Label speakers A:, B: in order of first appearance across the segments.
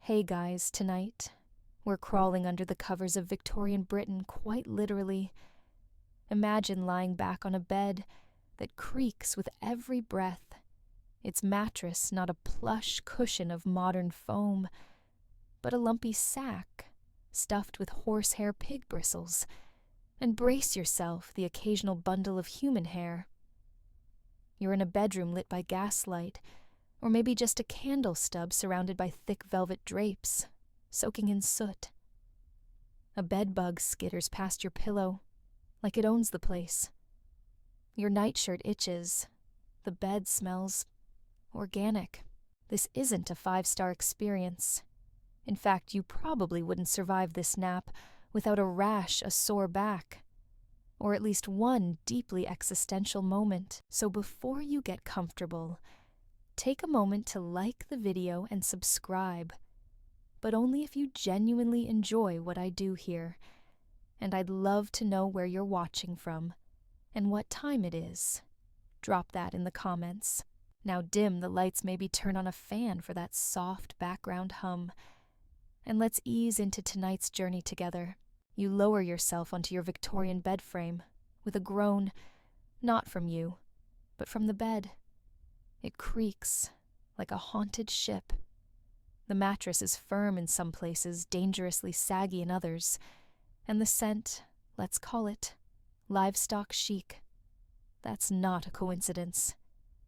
A: Hey guys, tonight, we're crawling under the covers of Victorian Britain quite literally. Imagine lying back on a bed that creaks with every breath, its mattress not a plush cushion of modern foam, but a lumpy sack stuffed with horsehair pig bristles, and brace yourself, the occasional bundle of human hair. You're in a bedroom lit by gaslight, or maybe just a candle stub surrounded by thick velvet drapes, soaking in soot. A bedbug skitters past your pillow, like it owns the place. Your nightshirt itches. The bed smells organic. This isn't a 5-star experience. In fact, you probably wouldn't survive this nap without a rash, a sore back, or at least one deeply existential moment. So before you get comfortable, take a moment to like the video and subscribe, but only if you genuinely enjoy what I do here. And I'd love to know where you're watching from and what time it is. Drop that in the comments. Now dim the lights, maybe turn on a fan for that soft background hum. And let's ease into tonight's journey together. You lower yourself onto your Victorian bed frame with a groan, not from you, but from the bed. It creaks like a haunted ship. The mattress is firm in some places, dangerously saggy in others, and the scent, let's call it, livestock chic. That's not a coincidence.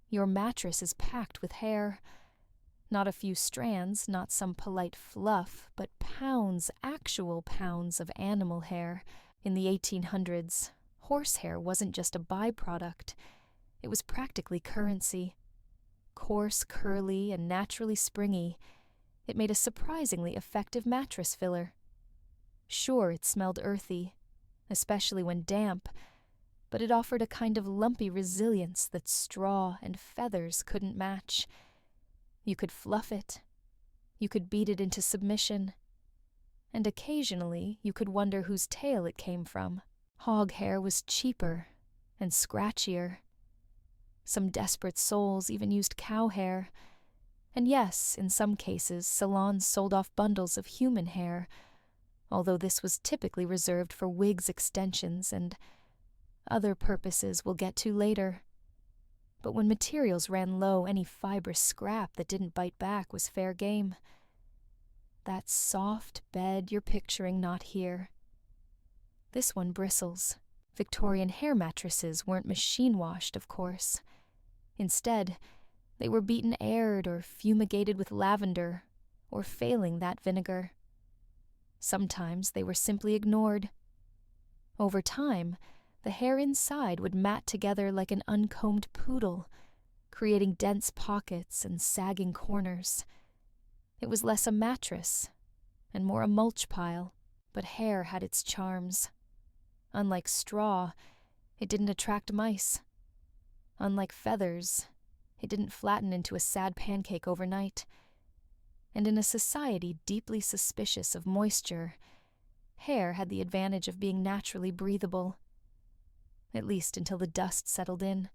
A: Your mattress is packed with hair. Not a few strands, not some polite fluff, but pounds, actual pounds of animal hair. In the 1800s, horsehair wasn't just a byproduct. It was practically currency. Coarse, curly, and naturally springy, it made a surprisingly effective mattress filler. Sure, it smelled earthy, especially when damp, but it offered a kind of lumpy resilience that straw and feathers couldn't match. You could fluff it, you could beat it into submission, and occasionally you could wonder whose tail it came from. Hog hair was cheaper and scratchier. Some desperate souls even used cow hair. And yes, in some cases, salons sold off bundles of human hair, although this was typically reserved for wigs, extensions, and other purposes we'll get to later. But when materials ran low, any fibrous scrap that didn't bite back was fair game. That soft bed you're picturing not here. This one bristles. Victorian hair mattresses weren't machine-washed, of course. Instead, they were beaten aired or fumigated with lavender, or failing that vinegar. Sometimes they were simply ignored. Over time, the hair inside would mat together like an uncombed poodle, creating dense pockets and sagging corners. It was less a mattress and more a mulch pile, but hair had its charms. Unlike straw, it didn't attract mice. Unlike feathers, it didn't flatten into a sad pancake overnight. And in a society deeply suspicious of moisture, hair had the advantage of being naturally breathable. At least until the dust settled in.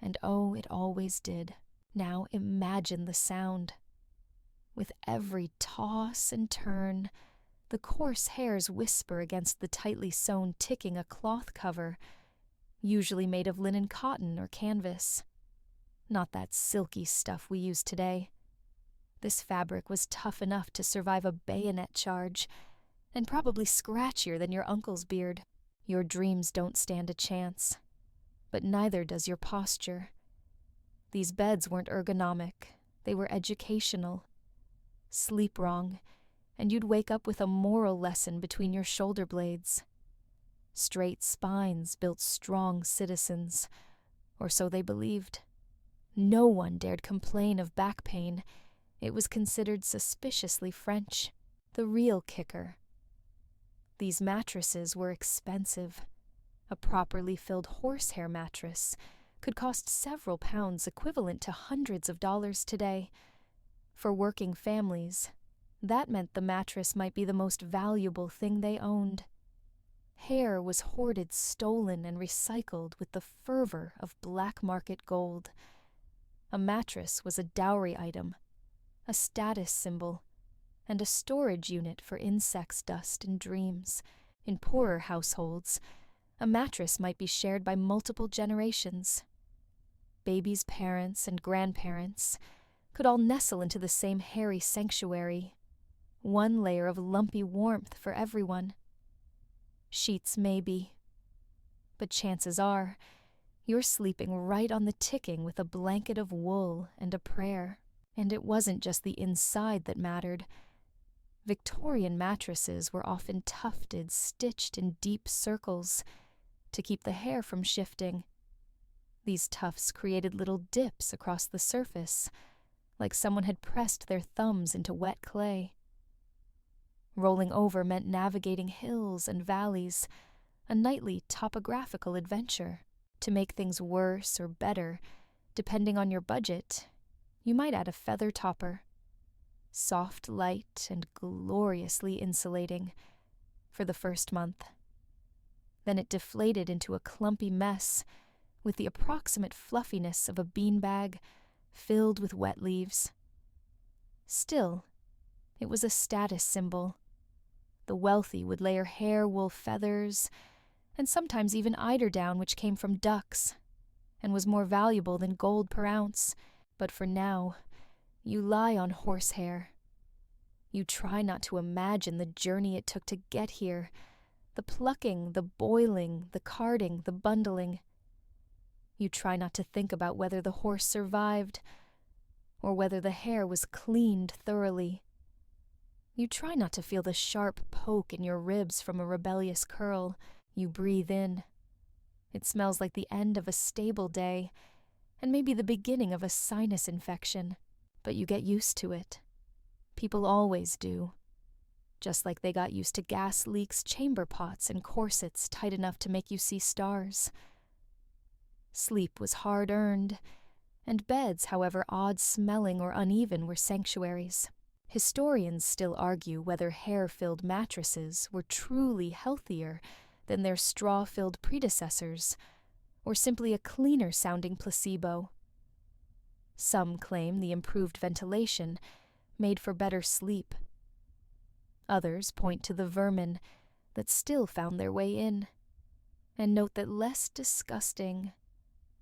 A: And oh, it always did. Now imagine the sound. With every toss and turn, the coarse hairs whisper against the tightly sewn ticking a cloth cover, usually made of linen cotton or canvas. Not that silky stuff we use today. This fabric was tough enough to survive a bayonet charge, and probably scratchier than your uncle's beard. Your dreams don't stand a chance, but neither does your posture. These beds weren't ergonomic, they were educational. Sleep wrong, and you'd wake up with a moral lesson between your shoulder blades. Straight spines built strong citizens, or so they believed. No one dared complain of back pain. It was considered suspiciously French. The real kicker. These mattresses were expensive. A properly filled horsehair mattress could cost several pounds, equivalent to hundreds of dollars today. For working families, that meant the mattress might be the most valuable thing they owned. Hair was hoarded, stolen, and recycled with the fervor of black market gold. A mattress was a dowry item, a status symbol, and a storage unit for insects' dust and dreams. In poorer households, a mattress might be shared by multiple generations. Babies' parents and grandparents could all nestle into the same hairy sanctuary, one layer of lumpy warmth for everyone. Sheets maybe, but chances are you're sleeping right on the ticking with a blanket of wool and a prayer. And it wasn't just the inside that mattered. Victorian mattresses were often tufted, stitched in deep circles to keep the hair from shifting. These tufts created little dips across the surface, like someone had pressed their thumbs into wet clay. Rolling over meant navigating hills and valleys, a nightly topographical adventure. To make things worse or better, depending on your budget, you might add a feather topper. Soft, light, and gloriously insulating for the first month. Then it deflated into a clumpy mess with the approximate fluffiness of a beanbag filled with wet leaves. Still, it was a status symbol. The wealthy would layer hair wool feathers, and sometimes even eiderdown, which came from ducks, and was more valuable than gold per ounce. But for now, you lie on horsehair. You try not to imagine the journey it took to get here, the plucking, the boiling, the carding, the bundling. You try not to think about whether the horse survived, or whether the hair was cleaned thoroughly. You try not to feel the sharp poke in your ribs from a rebellious curl. You breathe in. It smells like the end of a stable day, and maybe the beginning of a sinus infection. But you get used to it. People always do. Just like they got used to gas leaks, chamber pots, and corsets tight enough to make you see stars. Sleep was hard-earned, and beds, however odd-smelling or uneven, were sanctuaries. Historians still argue whether hair-filled mattresses were truly healthier than their straw-filled predecessors, or simply a cleaner-sounding placebo. Some claim the improved ventilation made for better sleep. Others point to the vermin that still found their way in, and note that less disgusting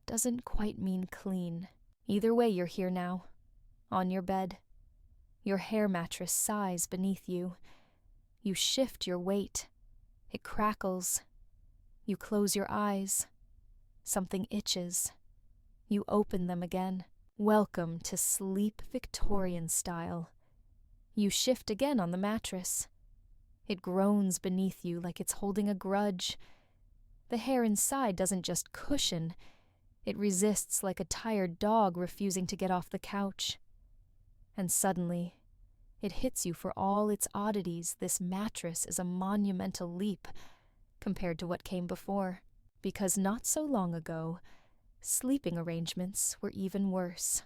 A: doesn't quite mean clean. Either way, you're here now, on your bed. Your hair mattress sighs beneath you. You shift your weight. It crackles. You close your eyes. Something itches. You open them again. Welcome to sleep Victorian style. You shift again on the mattress. It groans beneath you like it's holding a grudge. The hair inside doesn't just cushion. It resists like a tired dog refusing to get off the couch. And suddenly, it hits you for all its oddities. This mattress is a monumental leap compared to what came before, because not so long ago, sleeping arrangements were even worse.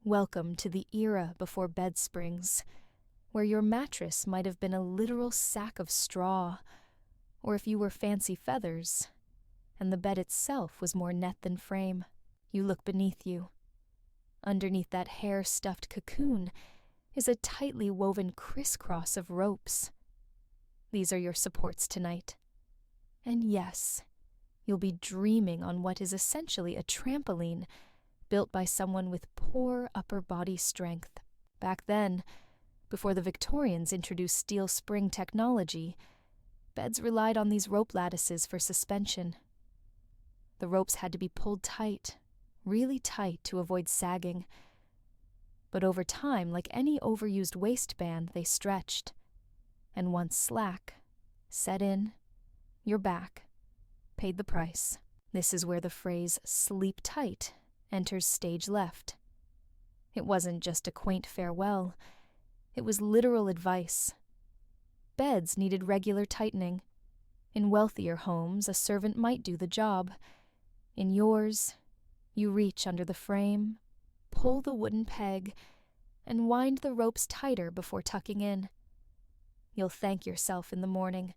A: Welcome to the era before bed springs, where your mattress might have been a literal sack of straw, or if you were fancy feathers, and the bed itself was more net than frame. You look beneath you. Underneath that hair-stuffed cocoon is a tightly woven crisscross of ropes. These are your supports tonight. And yes, you'll be dreaming on what is essentially a trampoline built by someone with poor upper body strength. Back then, before the Victorians introduced steel spring technology, beds relied on these rope lattices for suspension. The ropes had to be pulled tight, really tight, to avoid sagging. But over time, like any overused waistband, they stretched. And once slack set in, you're back, paid the price. This is where the phrase "sleep tight" enters stage left. It wasn't just a quaint farewell. It was literal advice. Beds needed regular tightening. In wealthier homes, a servant might do the job. In yours, you reach under the frame, pull the wooden peg, and wind the ropes tighter before tucking in. You'll thank yourself in the morning,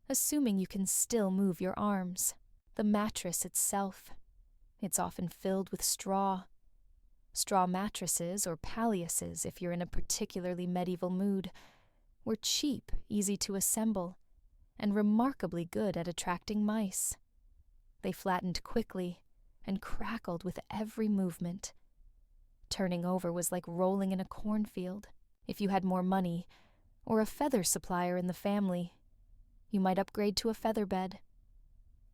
A: assuming you can still move your arms. The mattress itself, it's often filled with straw. Straw mattresses, or palliases if you're in a particularly medieval mood, were cheap, easy to assemble, and remarkably good at attracting mice. They flattened quickly and crackled with every movement. Turning over was like rolling in a cornfield. If you had more money, or a feather supplier in the family, you might upgrade to a feather bed.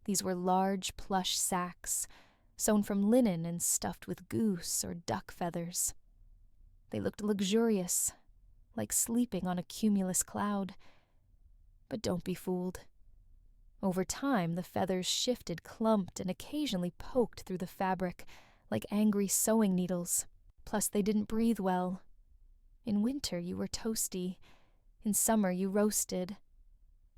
A: These were large plush sacks, sewn from linen and stuffed with goose or duck feathers. They looked luxurious, like sleeping on a cumulus cloud. But don't be fooled. Over time, the feathers shifted, clumped, and occasionally poked through the fabric like angry sewing needles. Plus, they didn't breathe well. In winter, you were toasty. In summer, you roasted.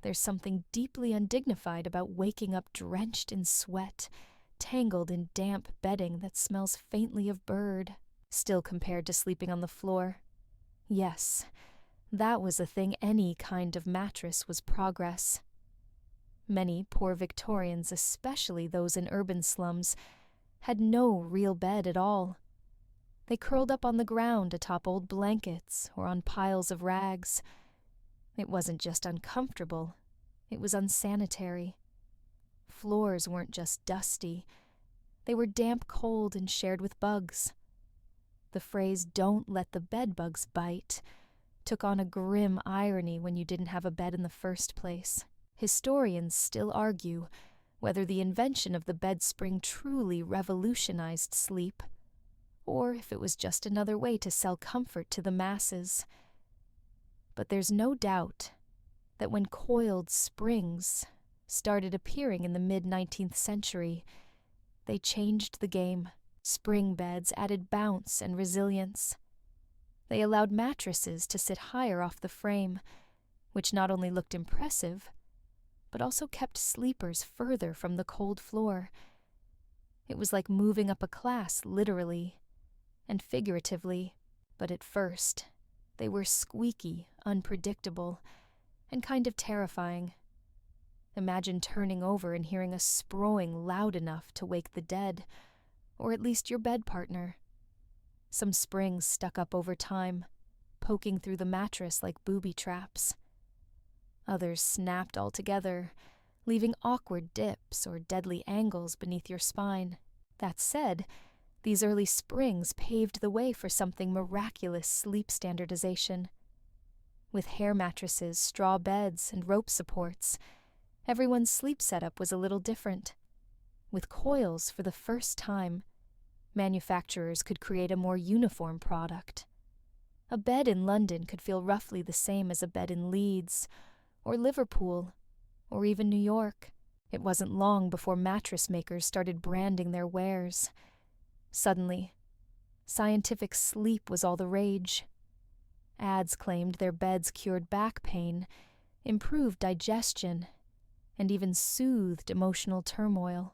A: There's something deeply undignified about waking up drenched in sweat, tangled in damp bedding that smells faintly of bird, still compared to sleeping on the floor. Yes, that was a thing. Any kind of mattress was progress. Many poor Victorians, especially those in urban slums, had no real bed at all. They curled up on the ground atop old blankets or on piles of rags. It wasn't just uncomfortable, it was unsanitary. Floors weren't just dusty, they were damp cold and shared with bugs. The phrase, "don't let the bed bugs bite," took on a grim irony when you didn't have a bed in the first place. Historians still argue whether the invention of the bed spring truly revolutionized sleep, or if it was just another way to sell comfort to the masses. But there's no doubt that when coiled springs started appearing in the mid-19th century, they changed the game. Spring beds added bounce and resilience. They allowed mattresses to sit higher off the frame, which not only looked impressive, but also kept sleepers further from the cold floor. It was like moving up a class, literally and figuratively. But at first, they were squeaky, unpredictable, and kind of terrifying. Imagine turning over and hearing a sproing loud enough to wake the dead, or at least your bed partner. Some springs stuck up over time, poking through the mattress like booby traps. Others snapped altogether, leaving awkward dips or deadly angles beneath your spine. That said, these early springs paved the way for something miraculous: sleep standardization. With hair mattresses, straw beds, and rope supports, everyone's sleep setup was a little different. With coils, for the first time, manufacturers could create a more uniform product. A bed in London could feel roughly the same as a bed in Leeds, or Liverpool, or even New York. It wasn't long before mattress makers started branding their wares. Suddenly, scientific sleep was all the rage. Ads claimed their beds cured back pain, improved digestion, and even soothed emotional turmoil.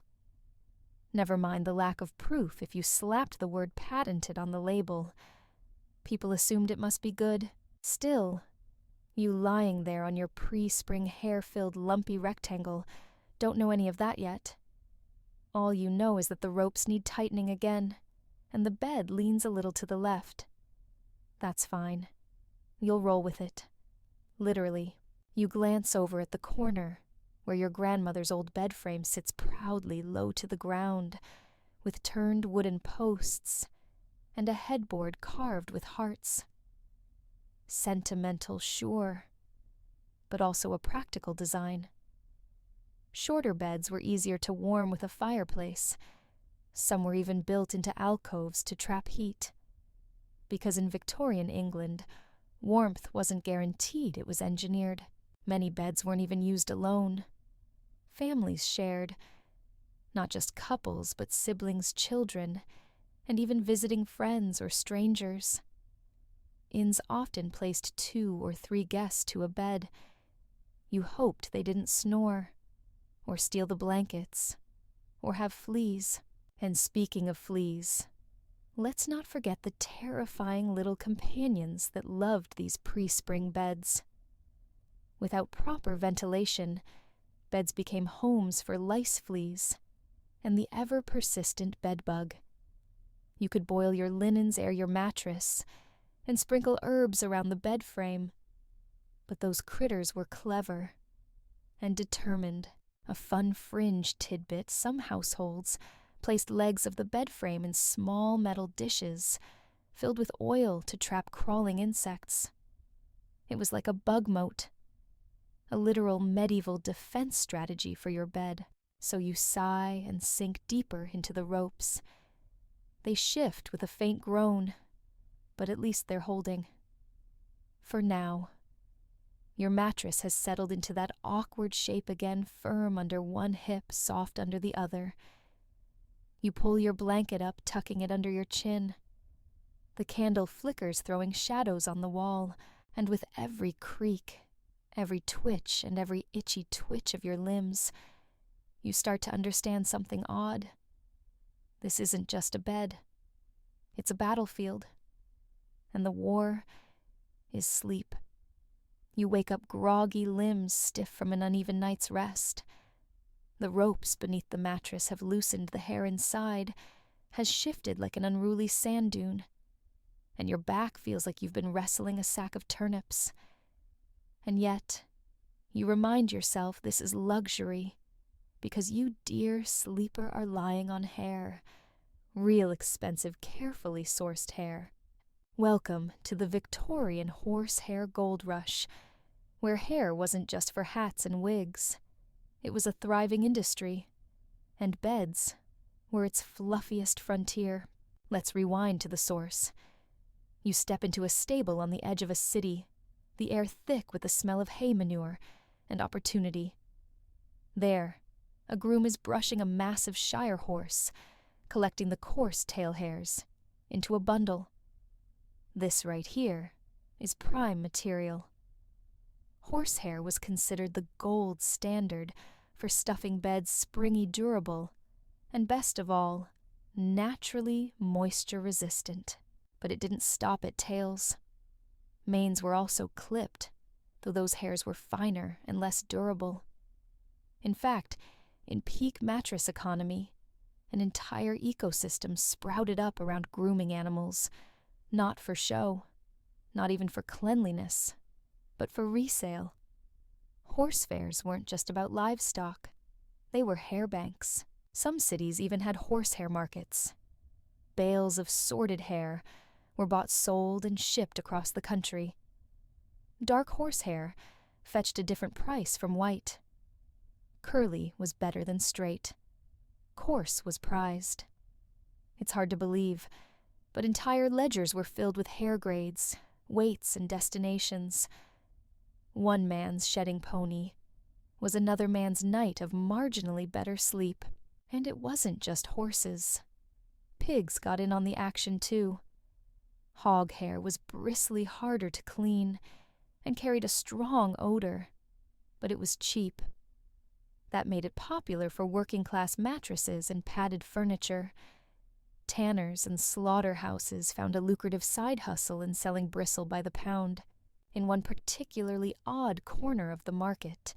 A: Never mind the lack of proof. If you slapped the word patented on the label, people assumed it must be good. Still, you lying there on your pre-spring hair-filled lumpy rectangle don't know any of that yet. All you know is that the ropes need tightening again, and the bed leans a little to the left. That's fine. You'll roll with it. Literally, you glance over at the corner where your grandmother's old bed frame sits proudly low to the ground, with turned wooden posts and a headboard carved with hearts. Sentimental, sure, but also a practical design. Shorter beds were easier to warm with a fireplace. Some were even built into alcoves to trap heat. Because in Victorian England, warmth wasn't guaranteed, it was engineered. Many beds weren't even used alone. Families shared, not just couples, but siblings, children, and even visiting friends or strangers. Inns often placed 2 or 3 guests to a bed. You hoped they didn't snore, or steal the blankets, or have fleas. And speaking of fleas, let's not forget the terrifying little companions that loved these pre-spring beds. Without proper ventilation, beds became homes for lice fleas and the ever-persistent bedbug. You could boil your linens ere your mattress, and sprinkle herbs around the bed frame. But those critters were clever and determined. A fun fringe tidbit, some households placed legs of the bed frame in small metal dishes filled with oil to trap crawling insects. It was like a bug moat, a literal medieval defense strategy for your bed, so you sigh and sink deeper into the ropes. They shift with a faint groan, but at least they're holding. For now. Your mattress has settled into that awkward shape again, firm under one hip, soft under the other. You pull your blanket up, tucking it under your chin. The candle flickers, throwing shadows on the wall, and with every creak, every twitch, and every itchy twitch of your limbs, you start to understand something odd. This isn't just a bed. It's a battlefield. And the war is sleep. You wake up groggy, limbs stiff from an uneven night's rest. The ropes beneath the mattress have loosened, the hair inside has shifted like an unruly sand dune, and your back feels like you've been wrestling a sack of turnips. And yet, you remind yourself this is luxury, because you, dear sleeper, are lying on hair, real expensive, carefully sourced hair. Welcome to the Victorian horsehair gold rush, where hair wasn't just for hats and wigs. It was a thriving industry, and beds were its fluffiest frontier. Let's rewind to the source. You step into a stable on the edge of a city, the air thick with the smell of hay manure and opportunity. There, a groom is brushing a massive shire horse, collecting the coarse tail hairs into a bundle. This right here is prime material. Horsehair was considered the gold standard for stuffing beds, springy, durable, and best of all, naturally moisture resistant. But it didn't stop at tails. Manes were also clipped, though those hairs were finer and less durable. In fact, in peak mattress economy, an entire ecosystem sprouted up around grooming animals, not for show, not even for cleanliness, but for resale. Horse fairs weren't just about livestock. They were hair banks. Some cities even had horsehair markets. Bales of sorted hair were bought, sold, and shipped across the country. Dark horsehair fetched a different price from white. Curly was better than straight. Coarse was prized. It's hard to believe, but entire ledgers were filled with hair grades, weights, and destinations. One man's shedding pony was another man's night of marginally better sleep. And it wasn't just horses. Pigs got in on the action too. Hog hair was bristly, harder to clean, and carried a strong odor, but it was cheap. That made it popular for working-class mattresses and padded furniture. Tanners and slaughterhouses found a lucrative side hustle in selling bristle by the pound. In one particularly odd corner of the market,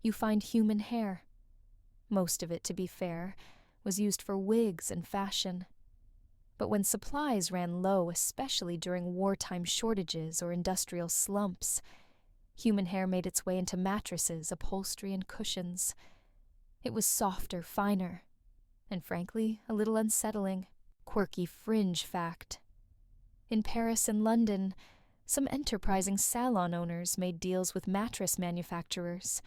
A: you find human hair. Most of it, to be fair, was used for wigs and fashion. But when supplies ran low, especially during wartime shortages or industrial slumps, human hair made its way into mattresses, upholstery, and cushions. It was softer, finer, and frankly, a little unsettling. Quirky fringe fact. In Paris and London, some enterprising salon owners made deals with mattress manufacturers.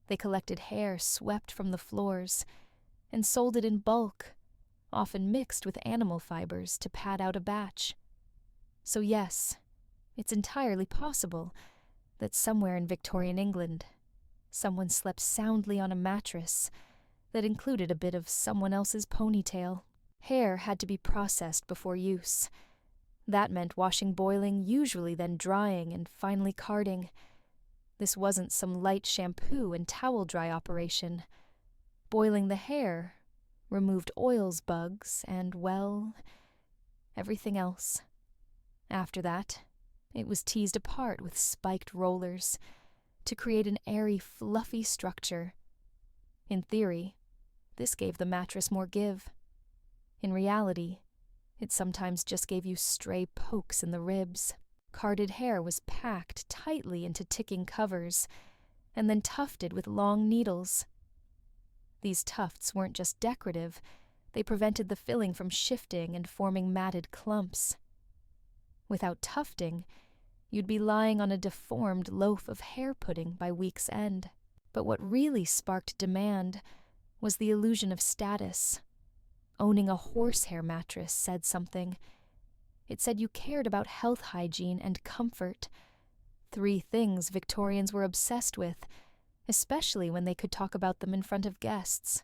A: They collected hair swept from the floors and sold it in bulk, often mixed with animal fibers to pad out a batch. So yes, it's entirely possible that somewhere in Victorian England, someone slept soundly on a mattress that included a bit of someone else's ponytail. Hair had to be processed before use. That meant washing, boiling, usually then drying, and finally carding. This wasn't some light shampoo and towel dry operation. Boiling the hair removed oils, bugs, and, well, everything else. After that, it was teased apart with spiked rollers to create an airy, fluffy structure. In theory, this gave the mattress more give. In reality, It sometimes just gave you stray pokes in the ribs. Carded hair was packed tightly into ticking covers, and then tufted with long needles. These tufts weren't just decorative, they prevented the filling from shifting and forming matted clumps. Without tufting, you'd be lying on a deformed loaf of hair pudding by week's end. But what really sparked demand was the illusion of status. Owning a horsehair mattress said something. It said you cared about health hygiene and comfort, 3 things Victorians were obsessed with, especially when they could talk about them in front of guests.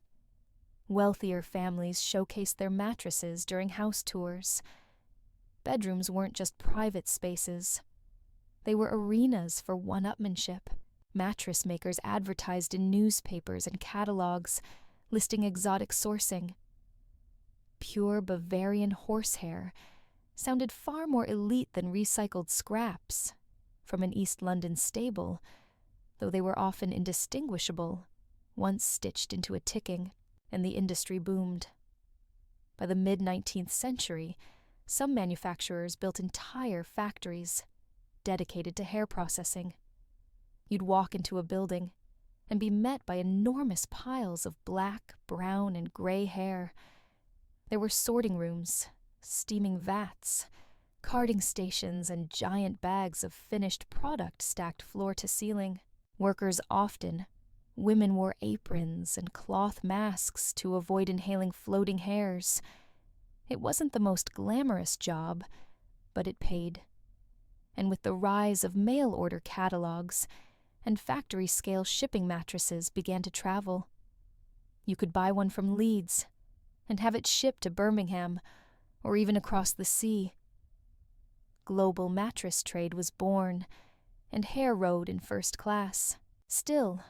A: Wealthier families showcased their mattresses during house tours. Bedrooms weren't just private spaces. They were arenas for one-upmanship. Mattress makers advertised in newspapers and catalogs, listing exotic sourcing. Pure Bavarian horsehair sounded far more elite than recycled scraps from an East London stable, though they were often indistinguishable, once stitched into a ticking, and the industry boomed. By the mid-19th century, some manufacturers built entire factories dedicated to hair processing. You'd walk into a building and be met by enormous piles of black, brown, and gray hair. There were sorting rooms, steaming vats, carding stations, and giant bags of finished product stacked floor to ceiling. Workers often, women wore aprons and cloth masks to avoid inhaling floating hairs. It wasn't the most glamorous job, but it paid. And with the rise of mail-order catalogs and factory-scale shipping mattresses began to travel. You could buy one from Leeds and have it shipped to Birmingham or even across the sea. Global mattress trade was born, and hair rode in first class. Still,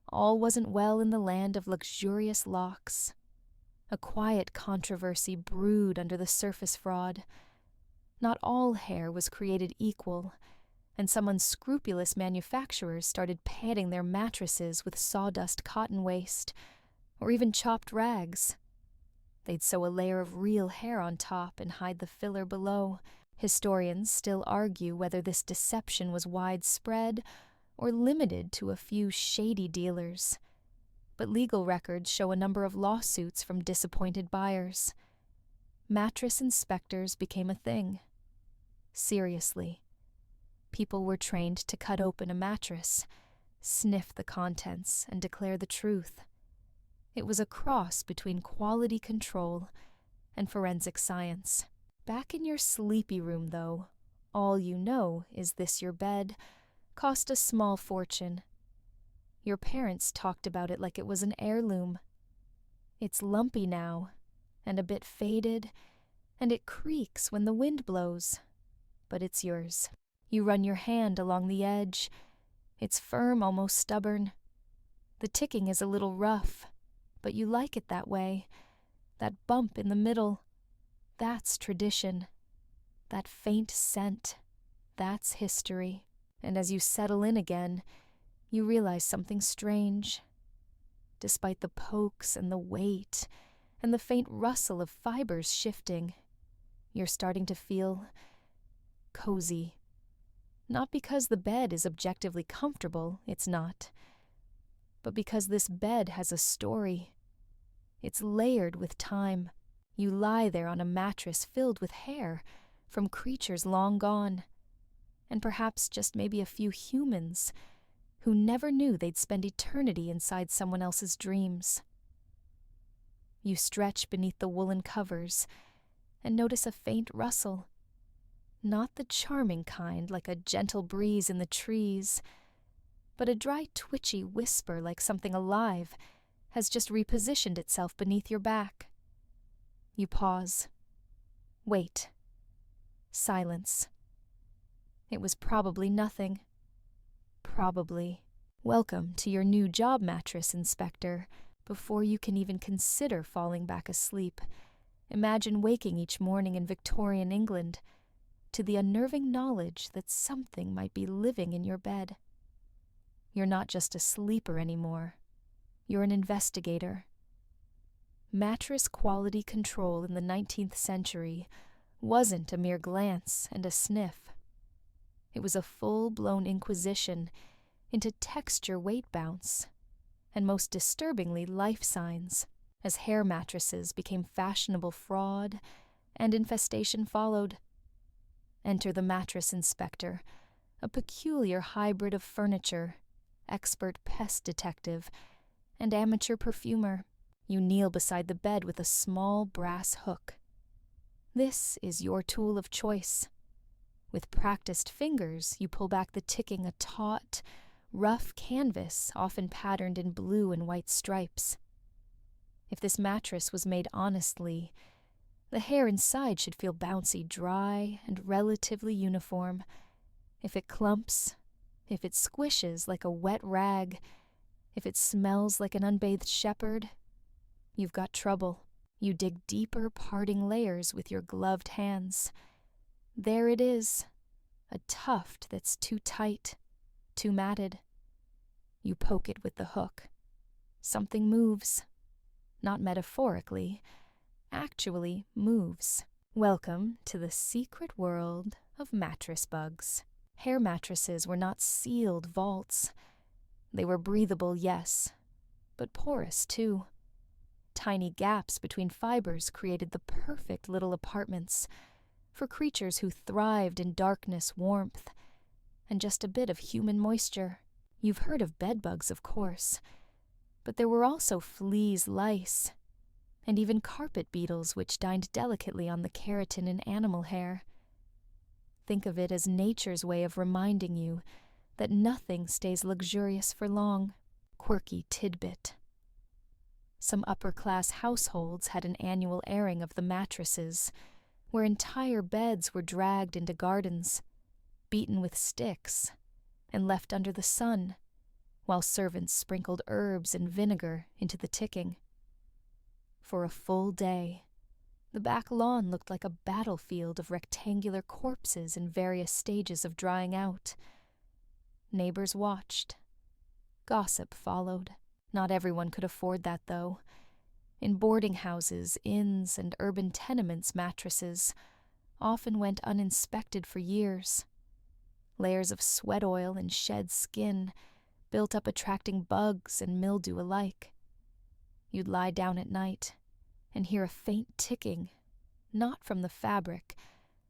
A: all wasn't well in the land of luxurious locks. A quiet controversy brewed under the surface fraud. Not all hair was created equal, and some unscrupulous manufacturers started padding their mattresses with sawdust cotton waste, or even chopped rags. They'd sew a layer of real hair on top and hide the filler below. Historians still argue whether this deception was widespread or limited to a few shady dealers, but legal records show a number of lawsuits from disappointed buyers. Mattress inspectors became a thing. Seriously. People were trained to cut open a mattress, sniff the contents, and declare the truth. It was a cross between quality control and forensic science. Back in your sleepy room, though, all you know is this: your bed cost a small fortune. Your parents talked about it like it was an heirloom. It's lumpy now, and a bit faded, and it creaks when the wind blows. But it's yours. You run your hand along the edge. It's firm, almost stubborn. The ticking is a little rough, but you like it that way. That bump in the middle, that's tradition. That faint scent, that's history. And as you settle in again, you realize something strange. Despite the pokes and the weight and the faint rustle of fibers shifting, you're starting to feel cozy. Not because the bed is objectively comfortable, it's not, but because this bed has a story. It's layered with time. You lie there on a mattress filled with hair from creatures long gone, and perhaps just maybe a few humans who never knew they'd spend eternity inside someone else's dreams. You stretch beneath the woolen covers and notice a faint rustle. Not the charming kind like a gentle breeze in the trees, but a dry, twitchy whisper like something alive has just repositioned itself beneath your back. You pause. Wait. Silence. It was probably nothing. Probably. Welcome to your new job, mattress inspector. Before you can even consider falling back asleep, imagine waking each morning in Victorian England to the unnerving knowledge that something might be living in your bed. You're not just a sleeper anymore. You're an investigator. Mattress quality control in the 19th century wasn't a mere glance and a sniff. It was a full-blown inquisition into texture weight bounce, and most disturbingly life signs, as hair mattresses became fashionable fraud and infestation followed. Enter the mattress inspector, a peculiar hybrid of furniture, expert pest detective, and amateur perfumer. You kneel beside the bed with a small brass hook. This is your tool of choice. With practiced fingers, you pull back the ticking a taut, rough canvas often patterned in blue and white stripes. If this mattress was made honestly, the hair inside should feel bouncy, dry, and relatively uniform. If it clumps, if it squishes like a wet rag, if it smells like an unbathed shepherd, you've got trouble. You dig deeper, parting layers with your gloved hands. There it is, a tuft that's too tight, too matted. You poke it with the hook. Something moves. Not metaphorically, actually moves. Welcome to the secret world of mattress bugs. Hair mattresses were not sealed vaults. They were breathable, yes, but porous too. Tiny gaps between fibers created the perfect little apartments for creatures who thrived in darkness, warmth, and just a bit of human moisture. You've heard of bedbugs, of course, but there were also fleas, lice, and even carpet beetles which dined delicately on the keratin in animal hair. Think of it as nature's way of reminding you that nothing stays luxurious for long. Quirky tidbit. Some upper-class households had an annual airing of the mattresses, where entire beds were dragged into gardens, beaten with sticks, and left under the sun, while servants sprinkled herbs and vinegar into the ticking. For a full day, the back lawn looked like a battlefield of rectangular corpses in various stages of drying out. Neighbors watched. Gossip followed. Not everyone could afford that, though. In boarding houses, inns, and urban tenements, mattresses often went uninspected for years. Layers of sweat oil and shed skin built up, attracting bugs and mildew alike. You'd lie down at night and hear a faint ticking, not from the fabric,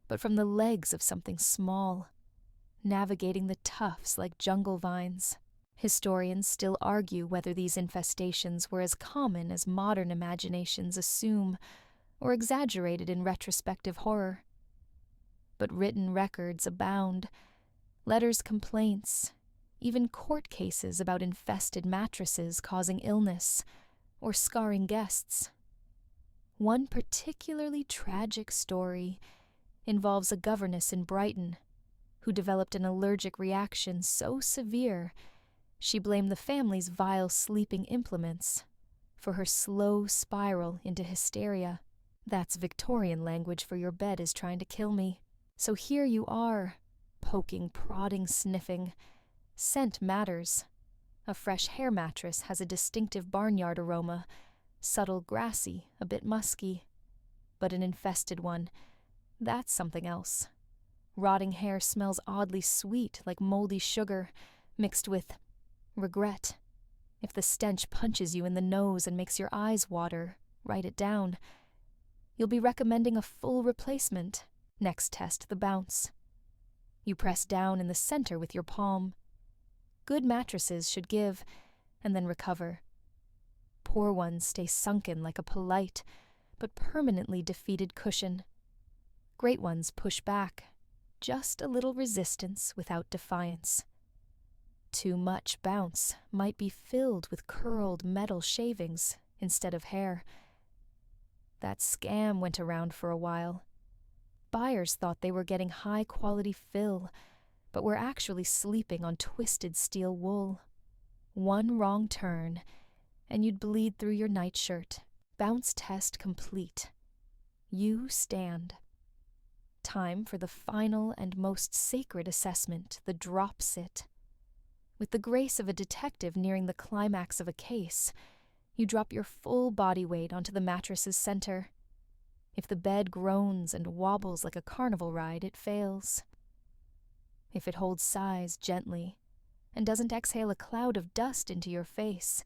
A: but from the legs of something small, navigating the tufts like jungle vines. Historians still argue whether these infestations were as common as modern imaginations assume, or exaggerated in retrospective horror. But written records abound, letters, complaints, even court cases about infested mattresses causing illness or scarring guests. One particularly tragic story involves a governess in Brighton who developed an allergic reaction so severe she blamed the family's vile sleeping implements for her slow spiral into hysteria. That's Victorian language for your bed is trying to kill me. So here you are, poking, prodding, sniffing. Scent matters. A fresh hair mattress has a distinctive barnyard aroma, subtle, grassy, a bit musky. But an infested one, that's something else. Rotting hair smells oddly sweet, like moldy sugar, mixed with regret. If the stench punches you in the nose and makes your eyes water, write it down. You'll be recommending a full replacement. Next test, the bounce. You press down in the center with your palm. Good mattresses should give, and then recover. Poor ones stay sunken like a polite, but permanently defeated cushion. Great ones push back, just a little resistance without defiance. Too much bounce might be filled with curled metal shavings instead of hair. That scam went around for a while. Buyers thought they were getting high-quality fill, but were actually sleeping on twisted steel wool. One wrong turn, and you'd bleed through your nightshirt. Bounce test complete. You stand. Time for the final and most sacred assessment, the drop sit. With the grace of a detective nearing the climax of a case, You drop your full body weight onto the mattress's center. If the bed groans and wobbles like a carnival ride, it fails. If it holds sighs gently and doesn't exhale a cloud of dust into your face,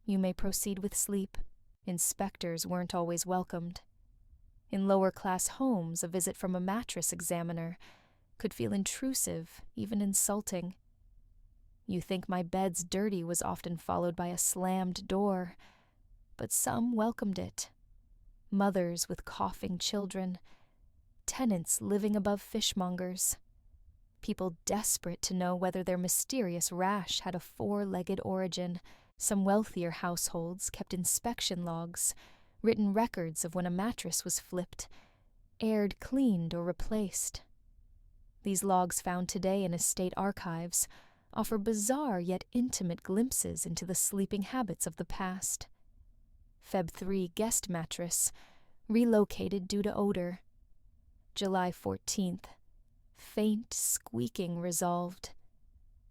A: you may proceed with sleep. Inspectors weren't always welcomed. In lower-class homes, a visit from a mattress examiner could feel intrusive, even insulting. You think my bed's dirty was often followed by a slammed door, but some welcomed it. Mothers with coughing children, tenants living above fishmongers, people desperate to know whether their mysterious rash had a four-legged origin. Some wealthier households kept inspection logs, written records of when a mattress was flipped, aired, cleaned, or replaced. These logs, found today in estate archives, offer bizarre yet intimate glimpses into the sleeping habits of the past. Feb 3 guest mattress, relocated due to odor. July 14th, faint squeaking resolved.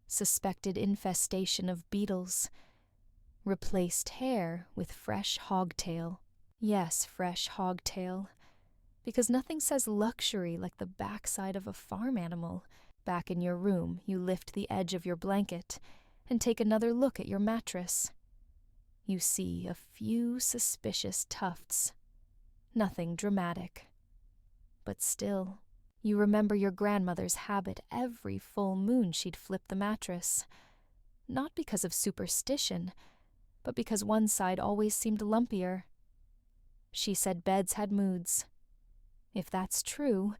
A: Suspected infestation of beetles. Replaced hair with fresh hogtail. Yes, fresh hogtail. Because nothing says luxury like the backside of a farm animal. Back in your room, you lift the edge of your blanket and take another look at your mattress. You see a few suspicious tufts. Nothing dramatic. But still, you remember your grandmother's habit every full moon she'd flip the mattress. Not because of superstition, but because one side always seemed lumpier. She said beds had moods. If that's true,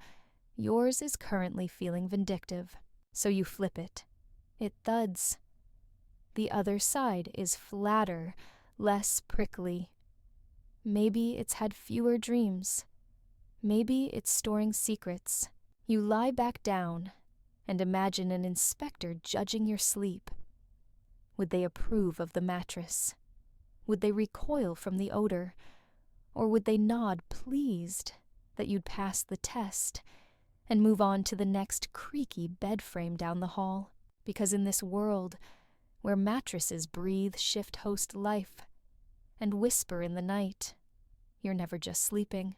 A: yours is currently feeling vindictive, so you flip it. It thuds. The other side is flatter, less prickly. Maybe it's had fewer dreams. Maybe it's storing secrets. You lie back down and imagine an inspector judging your sleep. Would they approve of the mattress? Would they recoil from the odor? Or would they nod pleased that you'd pass the test and move on to the next creaky bed frame down the hall? Because in this world, where mattresses breathe shift host life and whisper in the night, you're never just sleeping.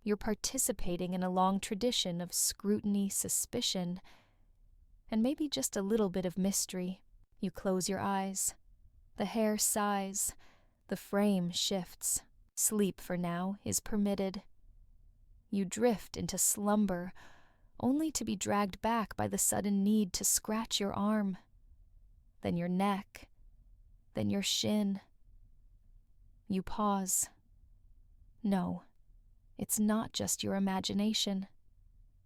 A: You're participating in a long tradition of scrutiny, suspicion, and maybe just a little bit of mystery. You close your eyes. The hair sighs. The frame shifts. Sleep, for now, is permitted. You drift into slumber, only to be dragged back by the sudden need to scratch your arm, then your neck, then your shin. You pause. No, it's not just your imagination.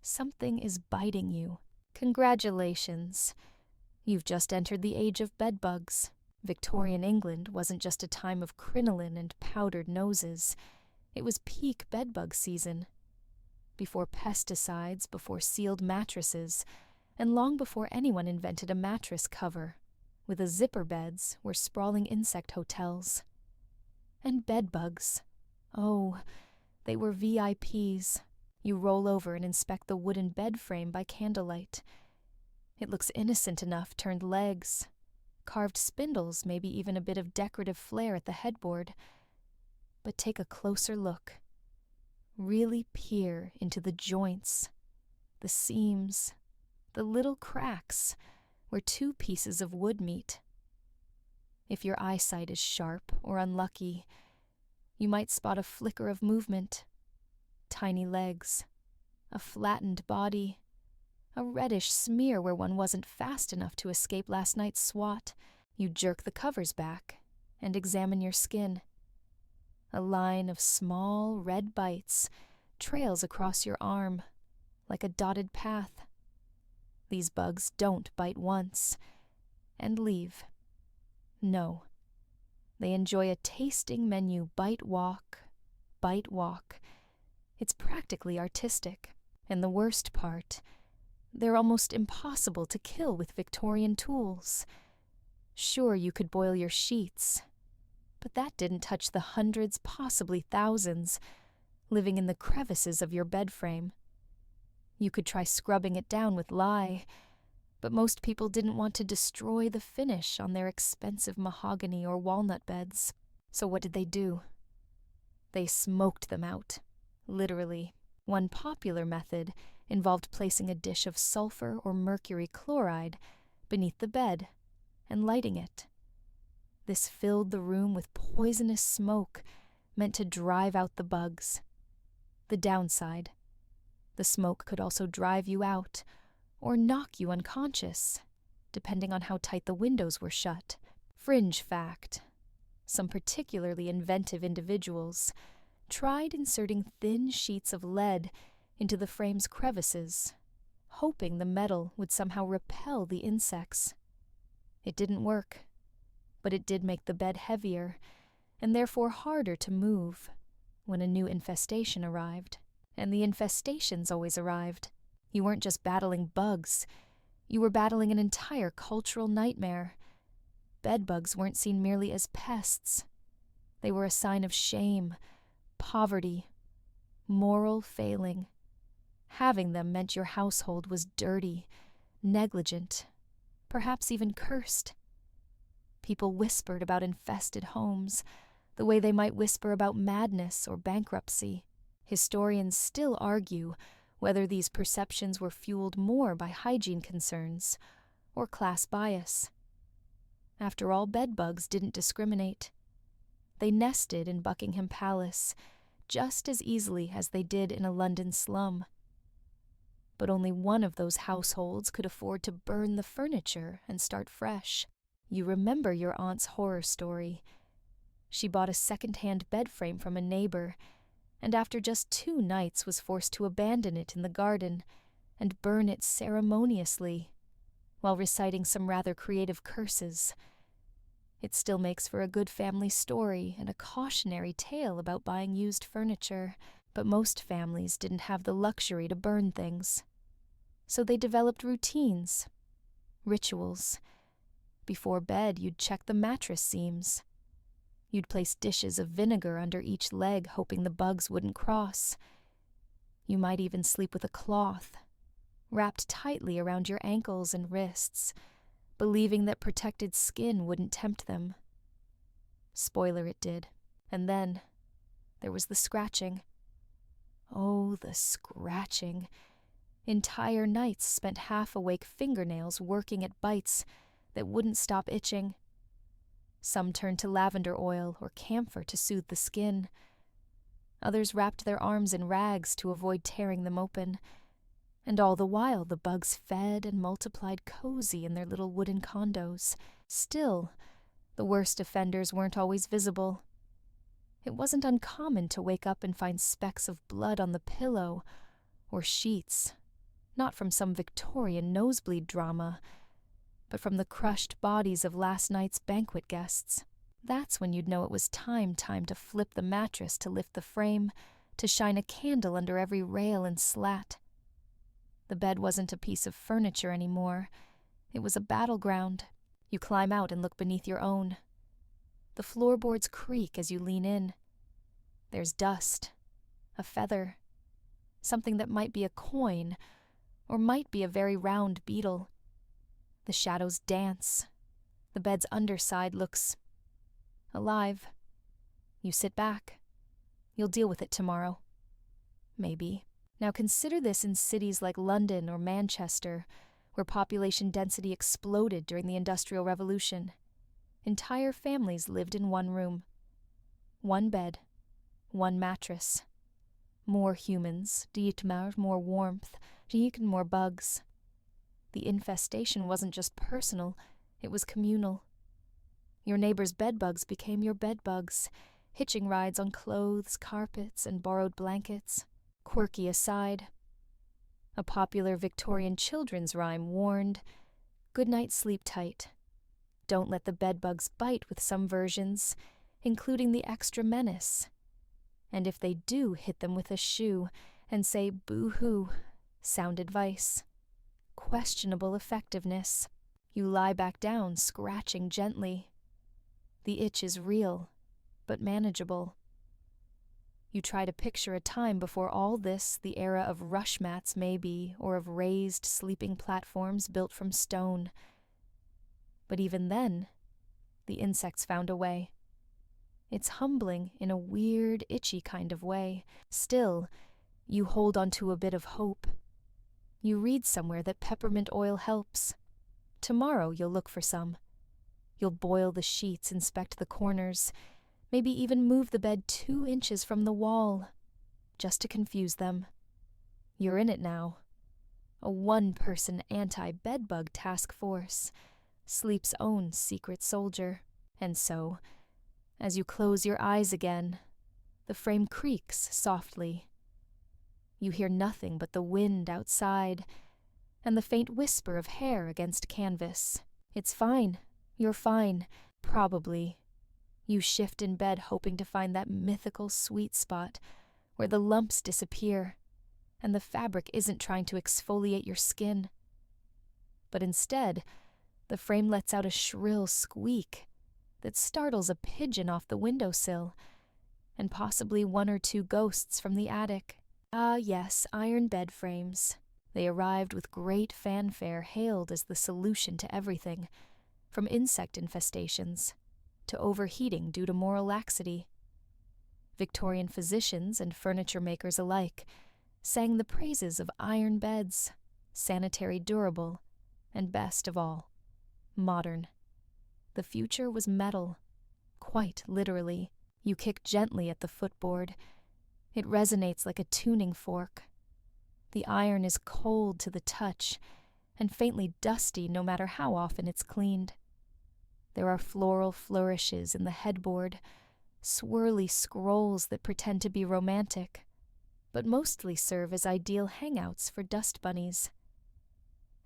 A: Something is biting you. Congratulations. You've just entered the age of bedbugs. Victorian England wasn't just a time of crinoline and powdered noses. It was peak bedbug season. Before pesticides, before sealed mattresses, and long before anyone invented a mattress cover, with a zipper beds were sprawling insect hotels. And bedbugs. Oh, they were VIPs. You roll over and inspect the wooden bed frame by candlelight. It looks innocent enough, turned legs, carved spindles, maybe even a bit of decorative flair at the headboard. But take a closer look. Really peer into the joints, the seams, the little cracks where two pieces of wood meet. If your eyesight is sharp or unlucky, you might spot a flicker of movement, tiny legs, a flattened body, a reddish smear where one wasn't fast enough to escape last night's swat. You jerk the covers back and examine your skin. A line of small red bites trails across your arm like a dotted path. These bugs don't bite once and leave. No. They enjoy a tasting menu bite walk, bite walk. It's practically artistic. And the worst part, they're almost impossible to kill with Victorian tools. Sure, you could boil your sheets, but that didn't touch the hundreds, possibly thousands, living in the crevices of your bed frame. You could try scrubbing it down with lye, But most people didn't want to destroy the finish on their expensive mahogany or walnut beds. So what did they do? They smoked them out, literally. One popular method involved placing a dish of sulfur or mercury chloride beneath the bed and lighting it. This filled the room with poisonous smoke meant to drive out the bugs. The downside: the smoke could also drive you out or knock you unconscious, depending on how tight the windows were shut. Fringe fact: some particularly inventive individuals tried inserting thin sheets of lead into the frame's crevices, hoping the metal would somehow repel the insects. It didn't work, but it did make the bed heavier and therefore harder to move when a new infestation arrived. And the infestations always arrived. You weren't just battling bugs, you were battling an entire cultural nightmare. Bedbugs weren't seen merely as pests. They were a sign of shame, poverty, moral failing. Having them meant your household was dirty, negligent, perhaps even cursed. People whispered about infested homes, the way they might whisper about madness or bankruptcy. Historians still argue whether these perceptions were fueled more by hygiene concerns or class bias. After all, bedbugs didn't discriminate. They nested in Buckingham Palace just as easily as they did in a London slum. But only one of those households could afford to burn the furniture and start fresh. You remember your aunt's horror story. She bought a second-hand bed frame from a neighbor, and after just 2 nights was forced to abandon it in the garden and burn it ceremoniously, while reciting some rather creative curses. It still makes for a good family story and a cautionary tale about buying used furniture, but most families didn't have the luxury to burn things. So they developed routines, rituals. Before bed, you'd check the mattress seams. You'd place dishes of vinegar under each leg, hoping the bugs wouldn't cross. You might even sleep with a cloth, wrapped tightly around your ankles and wrists, believing that protected skin wouldn't tempt them. Spoiler, it did. And then there was the scratching. Oh, the scratching. Entire nights spent half-awake fingernails working at bites that wouldn't stop itching. Some turned to lavender oil or camphor to soothe the skin. Others wrapped their arms in rags to avoid tearing them open. And all the while the bugs fed and multiplied cozy in their little wooden condos. Still, the worst offenders weren't always visible. It wasn't uncommon to wake up and find specks of blood on the pillow or sheets, not from some Victorian nosebleed drama, but from the crushed bodies of last night's banquet guests. That's when you'd know it was time to flip the mattress, to lift the frame, to shine a candle under every rail and slat. The bed wasn't a piece of furniture anymore. It was a battleground. You climb out and look beneath your own. The floorboards creak as you lean in. There's dust, a feather, something that might be a coin, or might be a very round beetle. The shadows dance. The bed's underside looks alive. You sit back. You'll deal with it tomorrow. Maybe. Now consider this in cities like London or Manchester, where population density exploded during the Industrial Revolution. Entire families lived in one room. One bed. One mattress. More humans, more warmth, more bugs. The infestation wasn't just personal, it was communal. Your neighbor's bedbugs became your bedbugs, hitching rides on clothes, carpets, and borrowed blankets. Quirky aside. A popular Victorian children's rhyme warned, "Good night, sleep tight. Don't let the bedbugs bite," with some versions, including the extra menace. And if they do, hit them with a shoe and say boo-hoo, sound advice. Questionable effectiveness. You lie back down, scratching gently. The itch is real, but manageable. You try to picture a time before all this, the era of rush mats maybe, or of raised sleeping platforms built from stone. But even then, the insects found a way. It's humbling in a weird, itchy kind of way. Still, you hold onto a bit of hope. You read somewhere that peppermint oil helps. Tomorrow you'll look for some. You'll boil the sheets, inspect the corners, maybe even move the bed 2 inches from the wall, just to confuse them. You're in it now. A one-person anti-bedbug task force, sleep's own secret soldier. And so, as you close your eyes again, the frame creaks softly. You hear nothing but the wind outside and the faint whisper of hair against canvas. It's fine. You're fine. Probably. You shift in bed hoping to find that mythical sweet spot where the lumps disappear and the fabric isn't trying to exfoliate your skin. But instead, the frame lets out a shrill squeak that startles a pigeon off the windowsill and possibly 1 or 2 ghosts from the attic. Ah yes, iron bed frames. They arrived with great fanfare, hailed as the solution to everything, from insect infestations to overheating due to moral laxity. Victorian physicians and furniture makers alike sang the praises of iron beds, sanitary, durable, and best of all, modern. The future was metal, quite literally. You kick gently at the footboard. It resonates like a tuning fork. The iron is cold to the touch and faintly dusty no matter how often it's cleaned. There are floral flourishes in the headboard, swirly scrolls that pretend to be romantic, but mostly serve as ideal hangouts for dust bunnies.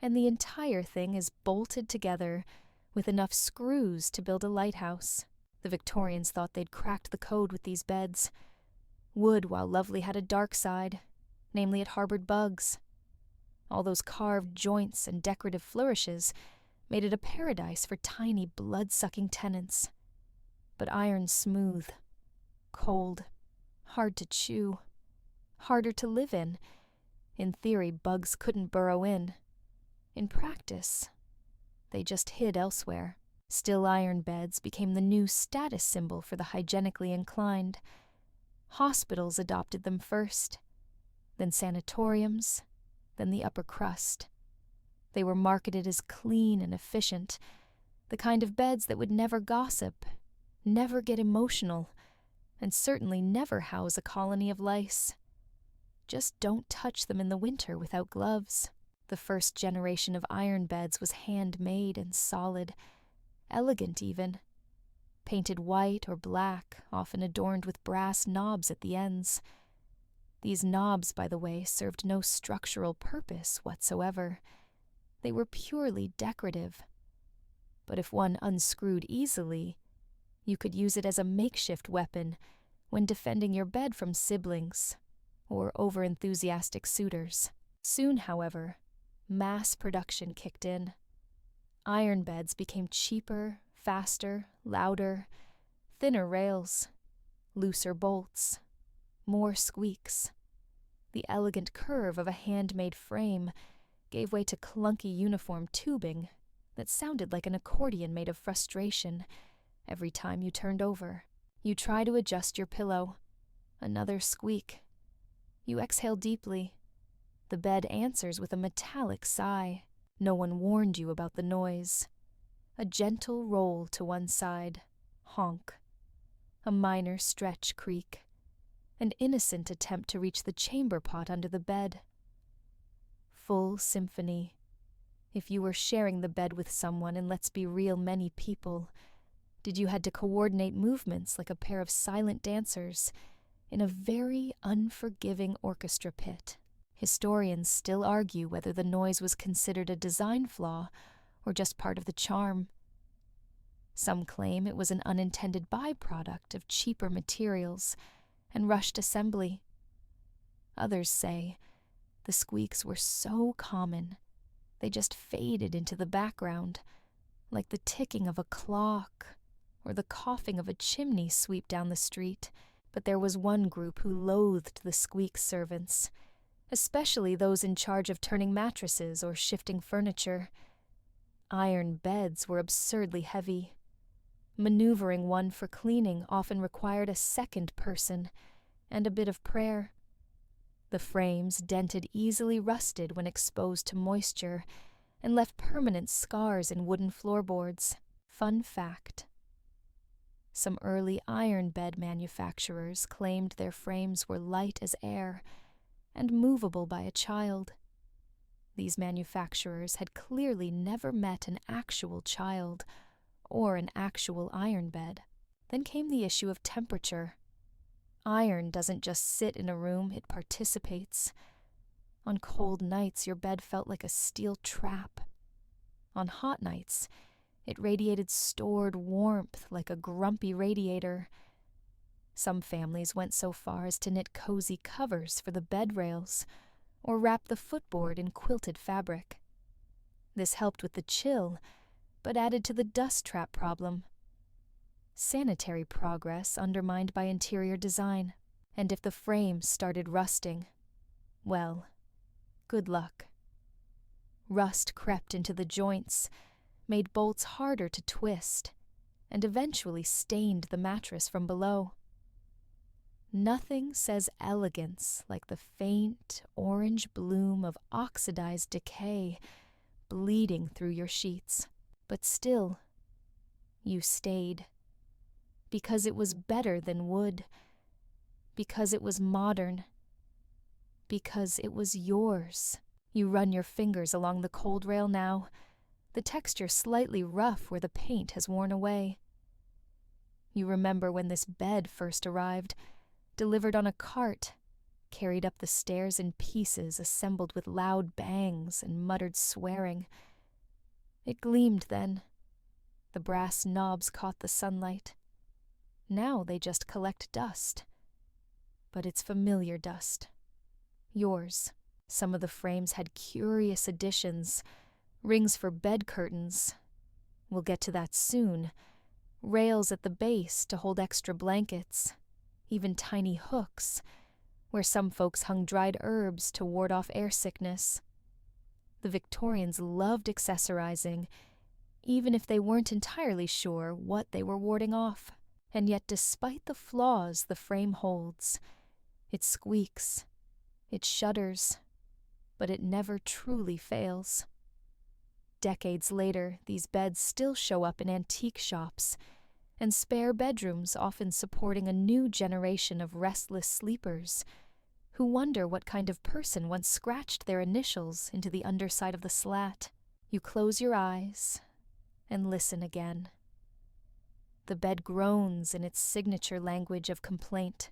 A: And the entire thing is bolted together with enough screws to build a lighthouse. The Victorians thought they'd cracked the code with these beds. Wood, while lovely, had a dark side, namely it harbored bugs. All those carved joints and decorative flourishes made it a paradise for tiny, blood-sucking tenants. But iron's smooth, cold, hard to chew, harder to live in. In theory, bugs couldn't burrow in. In practice, they just hid elsewhere. Still iron beds became the new status symbol for the hygienically inclined. Hospitals adopted them first, then sanatoriums, then the upper crust. They were marketed as clean and efficient, the kind of beds that would never gossip, never get emotional, and certainly never house a colony of lice. Just don't touch them in the winter without gloves. The first generation of iron beds was handmade and solid, elegant even. Painted white or black, often adorned with brass knobs at the ends. These knobs, by the way, served no structural purpose whatsoever. They were purely decorative. But if one unscrewed easily, you could use it as a makeshift weapon when defending your bed from siblings or over-enthusiastic suitors. Soon, however, mass production kicked in. Iron beds became cheaper, faster, louder, thinner rails, looser bolts, more squeaks. The elegant curve of a handmade frame gave way to clunky uniform tubing that sounded like an accordion made of frustration every time you turned over. You try to adjust your pillow. Another squeak. You exhale deeply. The bed answers with a metallic sigh. No one warned you about the noise. A gentle roll to one side. Honk. A minor stretch creak. An innocent attempt to reach the chamber pot under the bed. Full symphony. If you were sharing the bed with someone, and let's be real, many people, did you had to coordinate movements like a pair of silent dancers in a very unforgiving orchestra pit. Historians still argue whether the noise was considered a design flaw or just part of the charm. Some claim it was an unintended byproduct of cheaper materials and rushed assembly. Others say the squeaks were so common, they just faded into the background, like the ticking of a clock or the coughing of a chimney sweep down the street. But there was one group who loathed the squeak servants, especially those in charge of turning mattresses or shifting furniture. Iron beds were absurdly heavy. Maneuvering one for cleaning often required a second person and a bit of prayer. The frames dented easily rusted when exposed to moisture and left permanent scars in wooden floorboards. Fun fact. Some early iron bed manufacturers claimed their frames were light as air and movable by a child. These manufacturers had clearly never met an actual child or an actual iron bed. Then came the issue of temperature. Iron doesn't just sit in a room, it participates. On cold nights, your bed felt like a steel trap. On hot nights, it radiated stored warmth like a grumpy radiator. Some families went so far as to knit cozy covers for the bed rails or wrap the footboard in quilted fabric. This helped with the chill, but added to the dust trap problem. Sanitary progress undermined by interior design, and if the frames started rusting, well, good luck. Rust crept into the joints, made bolts harder to twist, and eventually stained the mattress from below. Nothing says elegance like the faint orange bloom of oxidized decay bleeding through your sheets. But still, you stayed. Because it was better than wood. Because it was modern. Because it was yours. You run your fingers along the cold rail now, the texture slightly rough where the paint has worn away. You remember when this bed first arrived, delivered on a cart, carried up the stairs in pieces assembled with loud bangs and muttered swearing. It gleamed then. The brass knobs caught the sunlight. Now they just collect dust. But it's familiar dust. Yours. Some of the frames had curious additions. Rings for bed curtains. We'll get to that soon. Rails at the base to hold extra blankets. Even tiny hooks, where some folks hung dried herbs to ward off air sickness. The Victorians loved accessorizing, even if they weren't entirely sure what they were warding off. And yet, despite the flaws the frame holds, it squeaks, it shudders, but it never truly fails. Decades later, these beds still show up in antique shops, and spare bedrooms often supporting a new generation of restless sleepers who wonder what kind of person once scratched their initials into the underside of the slat. You close your eyes and listen again. The bed groans in its signature language of complaint.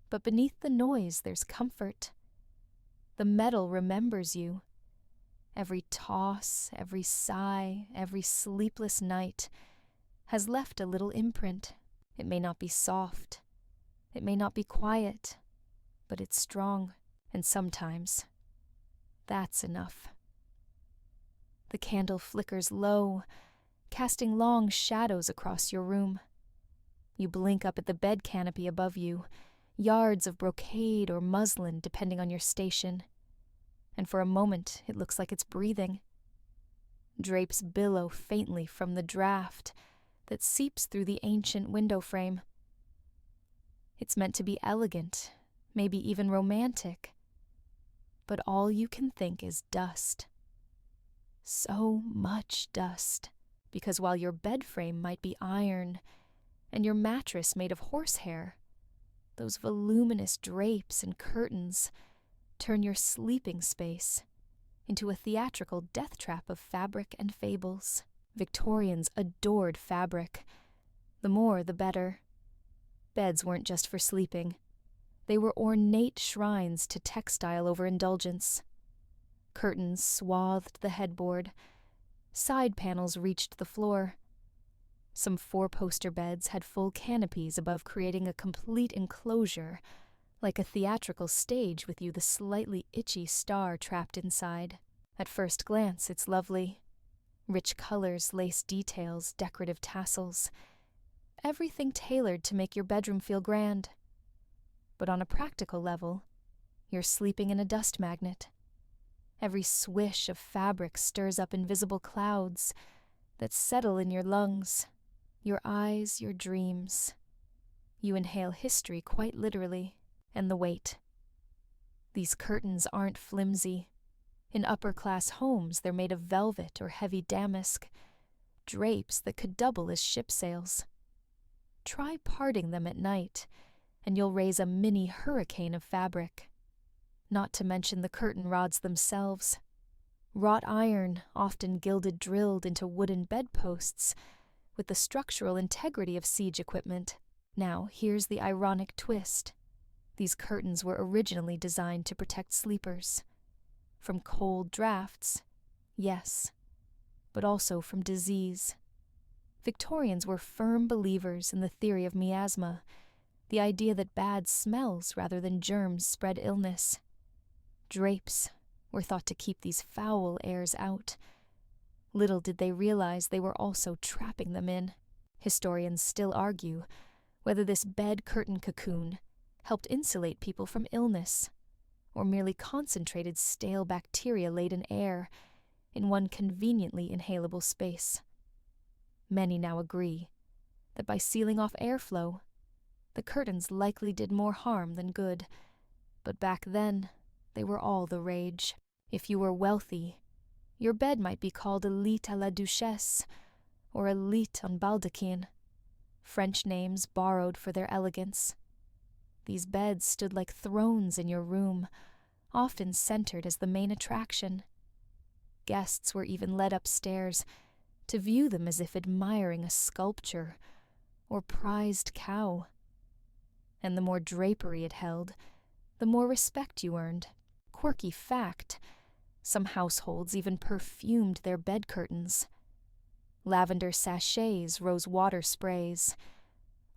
A: But beneath the noise there's comfort. The metal remembers you. Every toss, every sigh, every sleepless night has left a little imprint. It may not be soft. It may not be quiet. But it's strong. And sometimes that's enough. The candle flickers low, casting long shadows across your room. You blink up at the bed canopy above you, yards of brocade or muslin depending on your station, and for a moment it looks like it's breathing. Drapes billow faintly from the draft that seeps through the ancient window frame. It's meant to be elegant, maybe even romantic, but all you can think is dust. So much dust. Because while your bed frame might be iron and your mattress made of horsehair, those voluminous drapes and curtains turn your sleeping space into a theatrical death trap of fabric and fables. Victorians adored fabric. The more, the better. Beds weren't just for sleeping. They were ornate shrines to textile overindulgence. Curtains swathed the headboard. Side panels reached the floor. Some four-poster beds had full canopies above, creating a complete enclosure, like a theatrical stage with you the slightly itchy star trapped inside. At first glance, it's lovely. Rich colors, lace details, decorative tassels. Everything tailored to make your bedroom feel grand. But on a practical level, you're sleeping in a dust magnet. Every swish of fabric stirs up invisible clouds that settle in your lungs, your eyes, your dreams. You inhale history quite literally, and the weight. These curtains aren't flimsy. In upper-class homes, they're made of velvet or heavy damask, drapes that could double as ship sails. Try parting them at night, and you'll raise a mini hurricane of fabric. Not to mention the curtain rods themselves. Wrought iron, often gilded drilled into wooden bedposts, with the structural integrity of siege equipment. Now, here's the ironic twist. These curtains were originally designed to protect sleepers. From cold drafts, yes, but also from disease. Victorians were firm believers in the theory of miasma, the idea that bad smells rather than germs spread illness. Drapes were thought to keep these foul airs out. Little did they realize they were also trapping them in. Historians still argue whether this bed curtain cocoon helped insulate people from illness, or merely concentrated stale bacteria-laden air in one conveniently inhalable space. Many now agree that by sealing off airflow, the curtains likely did more harm than good, but back then, they were all the rage. If you were wealthy, your bed might be called a lit à la duchesse, or a lit en baldaquin, French names borrowed for their elegance. These beds stood like thrones in your room, often centered as the main attraction. Guests were even led upstairs to view them as if admiring a sculpture or prized cow. And the more drapery it held, the more respect you earned. Quirky fact, some households even perfumed their bed curtains. Lavender sachets, rose water sprays,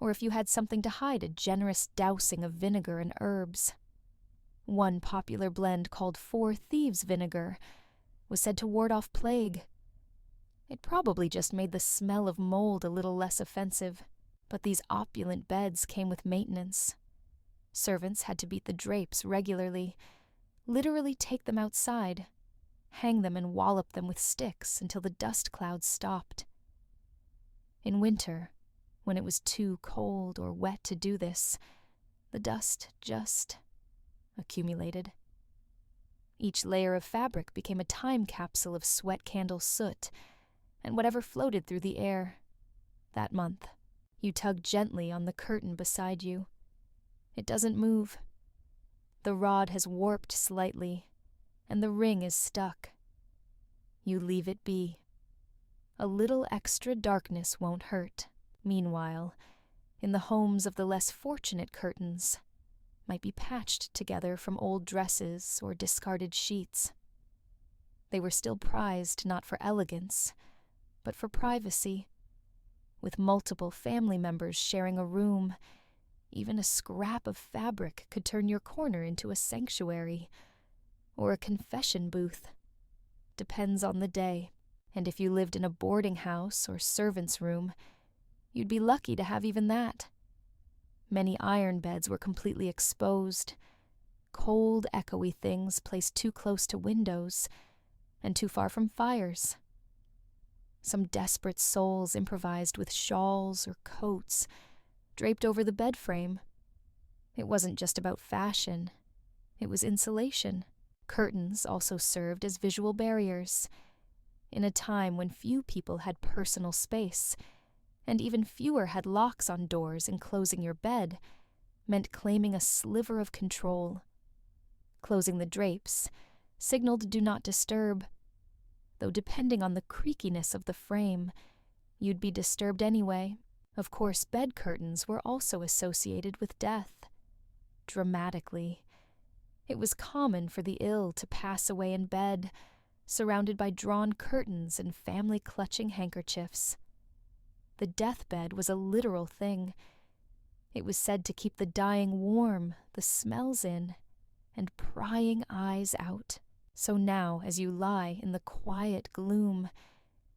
A: or if you had something to hide, a generous dousing of vinegar and herbs. One popular blend called Four Thieves vinegar was said to ward off plague. It probably just made the smell of mold a little less offensive, but these opulent beds came with maintenance. Servants had to beat the drapes regularly, literally take them outside, hang them and wallop them with sticks until the dust clouds stopped. In winter, when it was too cold or wet to do this, the dust just accumulated. Each layer of fabric became a time capsule of sweat candle soot and whatever floated through the air. That month, you tug gently on the curtain beside you. It doesn't move. The rod has warped slightly, and the ring is stuck. You leave it be. A little extra darkness won't hurt. Meanwhile, in the homes of the less fortunate curtains, might be patched together from old dresses or discarded sheets. They were still prized not for elegance, but for privacy. With multiple family members sharing a room, even a scrap of fabric could turn your corner into a sanctuary or a confession booth. Depends on the day, and if you lived in a boarding house or servant's room, you'd be lucky to have even that. Many iron beds were completely exposed, cold, echoey things placed too close to windows and too far from fires. Some desperate souls improvised with shawls or coats draped over the bed frame. It wasn't just about fashion, it was insulation. Curtains also served as visual barriers. In a time when few people had personal space, and even fewer had locks on doors enclosing your bed, meant claiming a sliver of control. Closing the drapes signaled do not disturb, though depending on the creakiness of the frame, you'd be disturbed anyway. Of course, bed curtains were also associated with death. Dramatically. It was common for the ill to pass away in bed, surrounded by drawn curtains and family-clutching handkerchiefs. The deathbed was a literal thing. It was said to keep the dying warm, the smells in, and prying eyes out. So now, as you lie in the quiet gloom,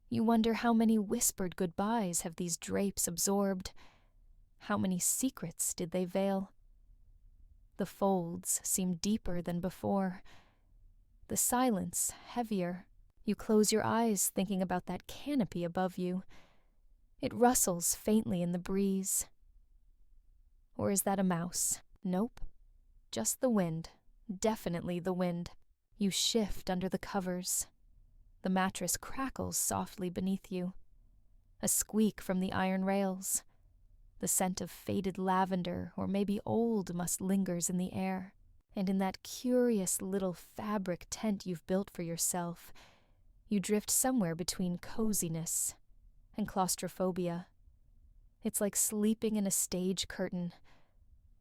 A: you wonder how many whispered goodbyes have these drapes absorbed. How many secrets did they veil? The folds seem deeper than before. The silence heavier. You close your eyes thinking about that canopy above you. It rustles faintly in the breeze. Or is that a mouse? Nope. Just the wind. Definitely the wind. You shift under the covers. The mattress crackles softly beneath you. A squeak from the iron rails. The scent of faded lavender or maybe old musk lingers in the air. And in that curious little fabric tent you've built for yourself, you drift somewhere between coziness and claustrophobia. It's like sleeping in a stage curtain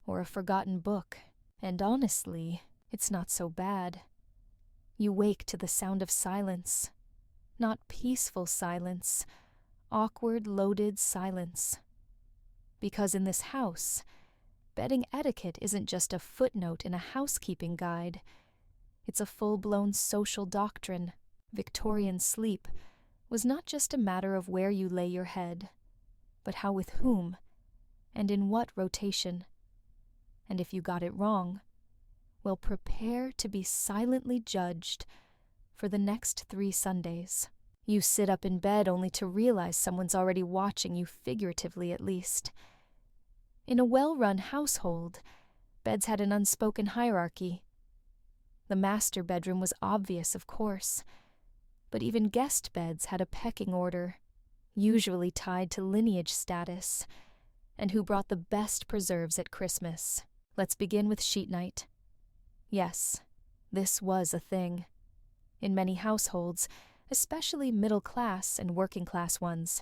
A: or a forgotten book, and honestly, it's not so bad. You wake to the sound of silence. Not peaceful silence, awkward, loaded silence. Because in this house, bedding etiquette isn't just a footnote in a housekeeping guide. It's a full-blown social doctrine. Victorian sleep was not just a matter of where you lay your head, but how with whom, and in what rotation. And if you got it wrong, well, prepare to be silently judged for the next 3 Sundays. You sit up in bed only to realize someone's already watching you, figuratively at least. In a well-run household, beds had an unspoken hierarchy. The master bedroom was obvious, of course, but even guest beds had a pecking order, usually tied to lineage status, and who brought the best preserves at Christmas. Let's begin with sheet night. Yes, this was a thing. In many households, especially middle-class and working-class ones,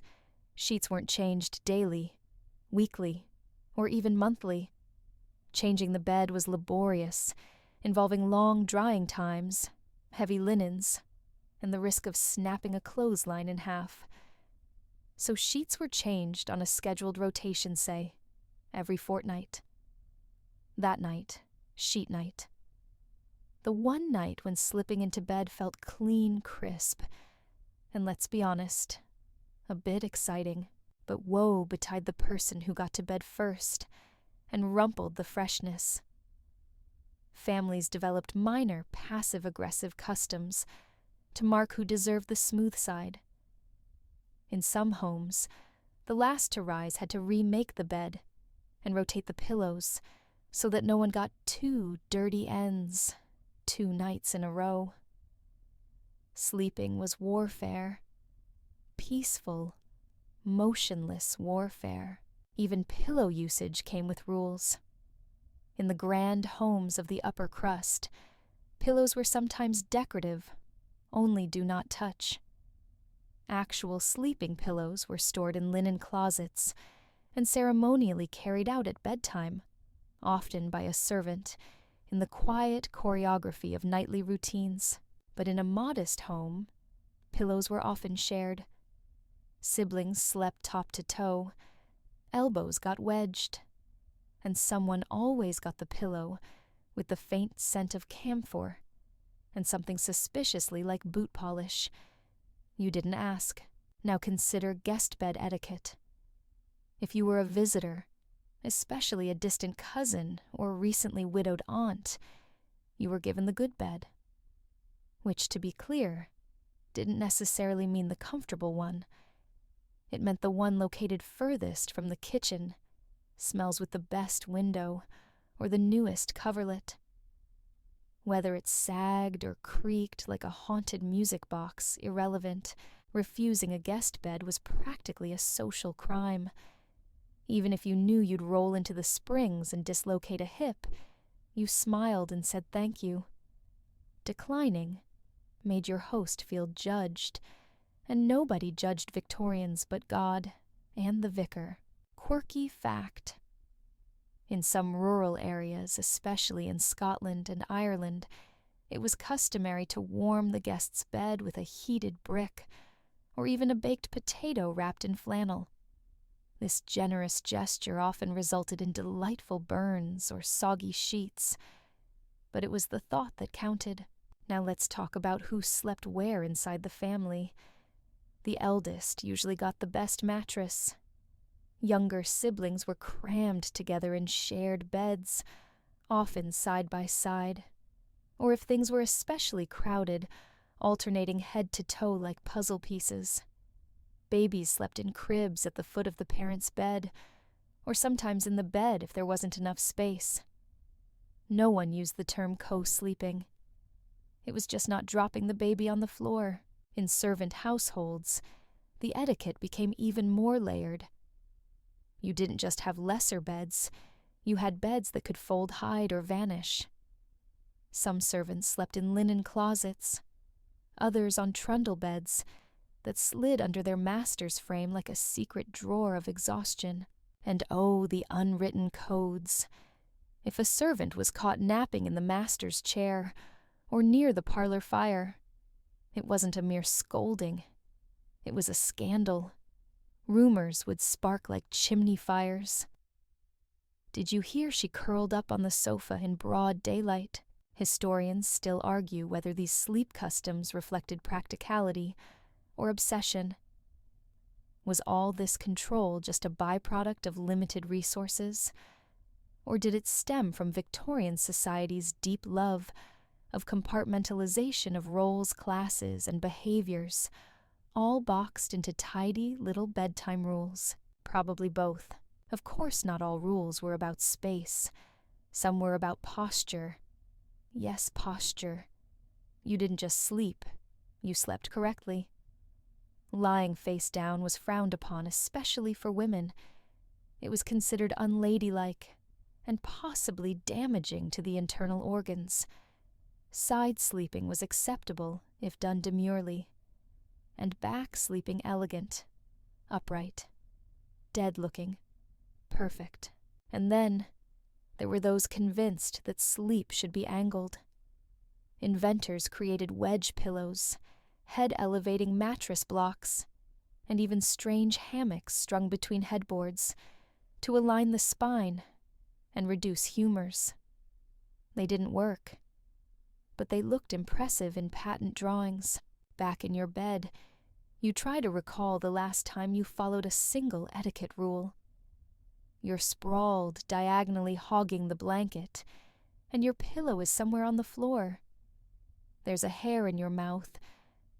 A: sheets weren't changed daily, weekly, or even monthly. Changing the bed was laborious, involving long drying times, heavy linens, and the risk of snapping a clothesline in half. So sheets were changed on a scheduled rotation, say, every fortnight. That night, sheet night. The one night when slipping into bed felt clean, crisp, and let's be honest, a bit exciting. But woe betide the person who got to bed first and rumpled the freshness. Families developed minor passive-aggressive customs to mark who deserved the smooth side. In some homes, the last to rise had to remake the bed and rotate the pillows so that no one got 2 dirty ends 2 nights in a row. Sleeping was warfare. Peaceful, motionless warfare. Even pillow usage came with rules. In the grand homes of the upper crust, pillows were sometimes decorative, only do not touch. Actual sleeping pillows were stored in linen closets and ceremonially carried out at bedtime, often by a servant, in the quiet choreography of nightly routines. But in a modest home, pillows were often shared. Siblings slept top to toe, elbows got wedged, and someone always got the pillow with the faint scent of camphor and something suspiciously like boot polish. You didn't ask. Now consider guest bed etiquette. If you were a visitor, especially a distant cousin or recently widowed aunt, you were given the good bed, which, to be clear, didn't necessarily mean the comfortable one. It meant the one located furthest from the kitchen, smells with the best window, or the newest coverlet. Whether it sagged or creaked like a haunted music box, irrelevant. Refusing a guest bed was practically a social crime. Even if you knew you'd roll into the springs and dislocate a hip, you smiled and said thank you. Declining made your host feel judged, and nobody judged Victorians but God and the vicar. Quirky fact. In some rural areas, especially in Scotland and Ireland, it was customary to warm the guest's bed with a heated brick, or even a baked potato wrapped in flannel. This generous gesture often resulted in delightful burns or soggy sheets, but it was the thought that counted. Now let's talk about who slept where inside the family. The eldest usually got the best mattress. Younger siblings were crammed together in shared beds, often side by side, or if things were especially crowded, alternating head to toe like puzzle pieces. Babies slept in cribs at the foot of the parents' bed, or sometimes in the bed if there wasn't enough space. No one used the term co-sleeping. It was just not dropping the baby on the floor. In servant households, the etiquette became even more layered. You didn't just have lesser beds, you had beds that could fold, hide, or vanish. Some servants slept in linen closets, others on trundle beds that slid under their master's frame like a secret drawer of exhaustion. And oh, the unwritten codes. If a servant was caught napping in the master's chair or near the parlor fire, it wasn't a mere scolding. It was a scandal. Rumors would spark like chimney fires. Did you hear she curled up on the sofa in broad daylight? Historians still argue whether these sleep customs reflected practicality or obsession. Was all this control just a byproduct of limited resources? Or did it stem from Victorian society's deep love of compartmentalization of roles, classes, and behaviors, all boxed into tidy little bedtime rules? Probably both. Of course not all rules were about space. Some were about posture. Yes, posture. You didn't just sleep. You slept correctly. Lying face down was frowned upon, especially for women. It was considered unladylike and possibly damaging to the internal organs. Side sleeping was acceptable if done demurely, and back sleeping elegant, upright, dead-looking, perfect. And then there were those convinced that sleep should be angled. Inventors created wedge pillows, head-elevating mattress blocks, and even strange hammocks strung between headboards to align the spine and reduce humors. They didn't work, but they looked impressive in patent drawings. Back in your bed, you try to recall the last time you followed a single etiquette rule. You're sprawled, diagonally hogging the blanket, and your pillow is somewhere on the floor. There's a hair in your mouth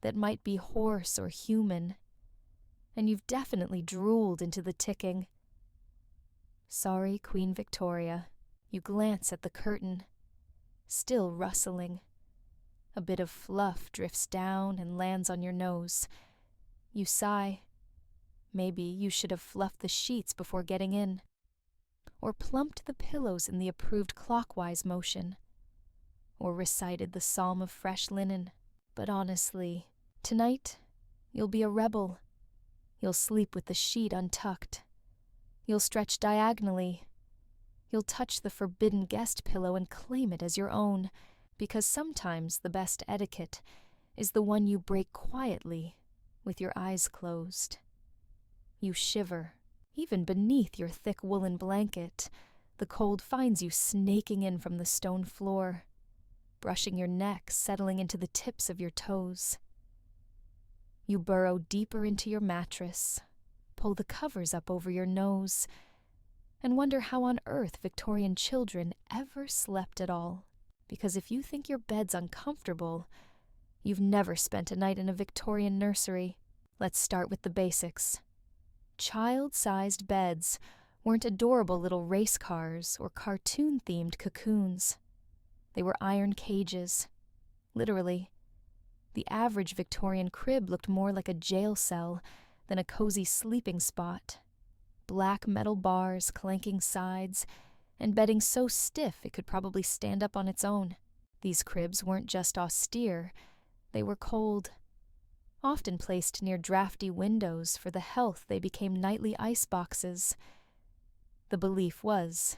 A: that might be horse or human, and you've definitely drooled into the ticking. Sorry, Queen Victoria. You glance at the curtain, still rustling. A bit of fluff drifts down and lands on your nose. You sigh. Maybe you should have fluffed the sheets before getting in, or plumped the pillows in the approved clockwise motion, or recited the psalm of fresh linen. But honestly, tonight, you'll be a rebel. You'll sleep with the sheet untucked. You'll stretch diagonally. You'll touch the forbidden guest pillow and claim it as your own, because sometimes the best etiquette is the one you break quietly, with your eyes closed. You shiver. Even beneath your thick woolen blanket, the cold finds you snaking in from the stone floor, brushing your neck, settling into the tips of your toes. You burrow deeper into your mattress, pull the covers up over your nose, and wonder how on earth Victorian children ever slept at all. Because if you think your bed's uncomfortable, you've never spent a night in a Victorian nursery. Let's start with the basics. Child-sized beds weren't adorable little race cars or cartoon-themed cocoons. They were iron cages. Literally. The average Victorian crib looked more like a jail cell than a cozy sleeping spot. Black metal bars clanking sides, and bedding so stiff it could probably stand up on its own. These cribs weren't just austere, they were cold. Often placed near drafty windows for the health, they became nightly ice boxes. The belief was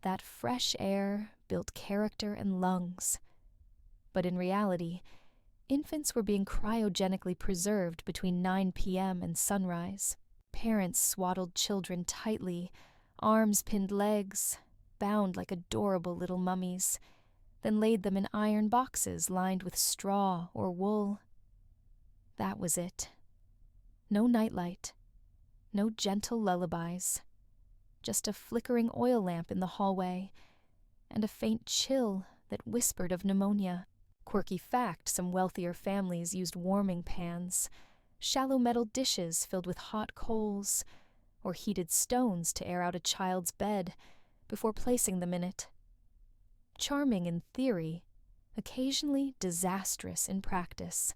A: that fresh air built character and lungs. But in reality, infants were being cryogenically preserved between 9 p.m. and sunrise. Parents swaddled children tightly, arms pinned legs, bound like adorable little mummies, then laid them in iron boxes lined with straw or wool. That was it. No nightlight, no gentle lullabies, just a flickering oil lamp in the hallway, and a faint chill that whispered of pneumonia. Quirky fact, some wealthier families used warming pans, shallow metal dishes filled with hot coals, or heated stones to air out a child's bed before placing them in it. Charming in theory, occasionally disastrous in practice.